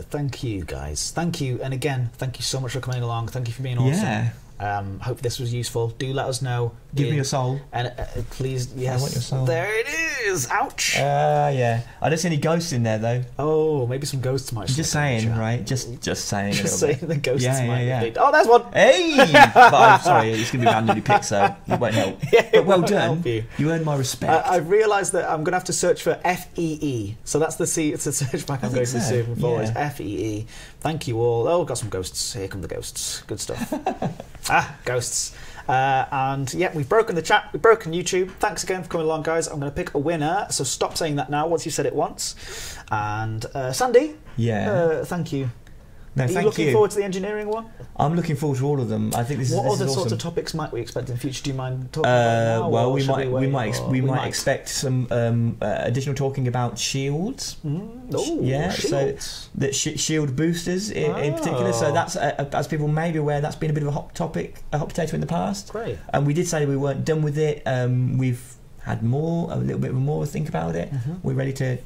Thank you, guys. Thank you, and again, thank you so much for coming along. Thank you for being awesome. Yeah. Hope this was useful. Do let us know. Give me your soul. And please, yes. I want your soul. There it is. Ouch. Yeah. I don't see any ghosts in there though. Oh, maybe some ghosts might. Just saying, right? Just saying. Just saying the ghosts might. Yeah. Oh, there's one. Hey. But I'm sorry, it's gonna be randomly picked, so it won't help. But well done. You earned my respect. I've realised that I'm gonna have to search for FEE. So that's the search back I'm going to be moving forward. FEE. Thank you all. Oh, we've got some ghosts. Here come the ghosts. Good stuff. Ghosts. And yeah, we've broken the chat. We've broken YouTube. Thanks again for coming along, guys. I'm going to pick a winner. So stop saying that now once you've said it once. And Sandy. Yeah. Thank you. No, Are you looking forward to the engineering one? I'm looking forward to all of them. I think this is What other awesome. sorts of topics might we expect in the future? Do you mind talking about now? Well, we might expect some additional talking about shields. Shields. So the shield boosters in particular. So that's as people may be aware, that's been a bit of a hot topic, a hot potato in the past. Great. And we did say we weren't done with it. We've had a little bit more to think about it. We'll be ready to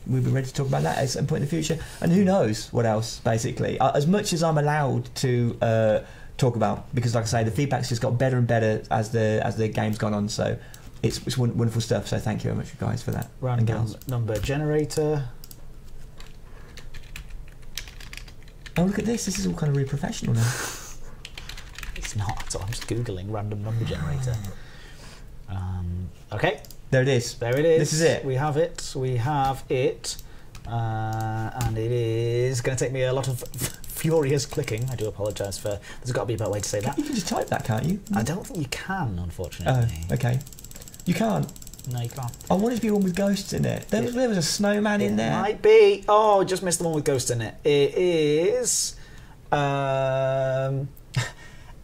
talk about that at some point in the future. And who knows what else, basically. As much as I'm allowed to talk about, because like I say, the feedback's just got better and better as the game's gone on. So it's wonderful stuff. So thank you very much, guys, for that. Random number generator. Oh, look at this. This is all kind of really professional now. It's not. So I'm just Googling random number generator. Okay. There it is. There it is. This is it. We have it. And it is going to take me a lot of furious clicking. I do apologise for... There's got to be a better way to say that. You can just type that, can't you? I don't think you can, unfortunately. Oh, okay. You can't? No, you can't. I wanted to be one with ghosts in it. There was a snowman in there. Might be. Oh, just missed the one with ghosts in it. It is...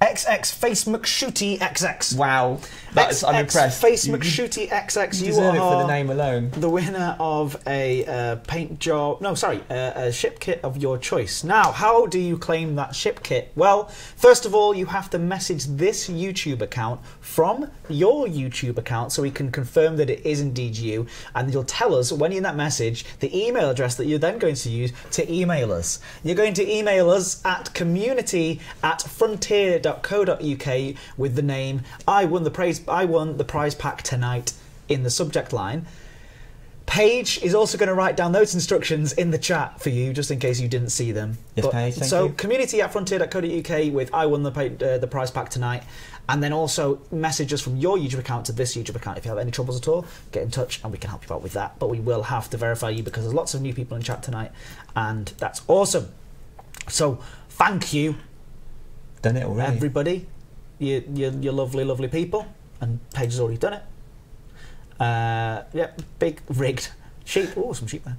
XX Face McShooty XX. Wow, I'm impressed. Face McShooty XX. You deserve it for the name alone. The winner of a paint job. No, sorry, a ship kit of your choice. Now, how do you claim that ship kit? Well, first of all, you have to message this YouTube account from your YouTube account so we can confirm that it is indeed you, and you'll tell us when in that message the email address that you're then going to use to email us. You're going to email us at community@frontier.co.uk with the name I won the prize pack tonight in the subject line. Paige is also going to write down those instructions in the chat for you, just in case you didn't see them. Yes, Paige, thank you. So community@frontier.co.uk with I won the prize pack tonight, and then also message us from your YouTube account to this YouTube account. If you have any troubles at all, get in touch and we can help you out with that. But we will have to verify you because there's lots of new people in chat tonight, and that's awesome. So thank you. Done it already. Everybody, you're lovely, lovely people, and Paige has already done it. Yeah, big rigged sheep. Oh, some sheep there.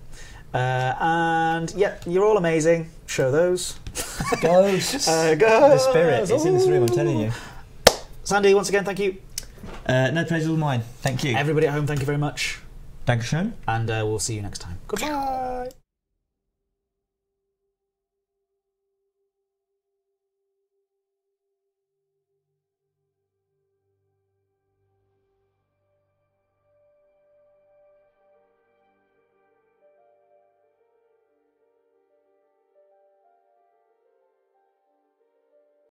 And yeah, you're all amazing. Show those. Ghosts. Ghosts. The spirit is in this room, I'm telling you. Sandy, once again, thank you. No praise all mine. Thank you. Everybody at home, thank you very much. Dankeschön. And we'll see you next time. Goodbye.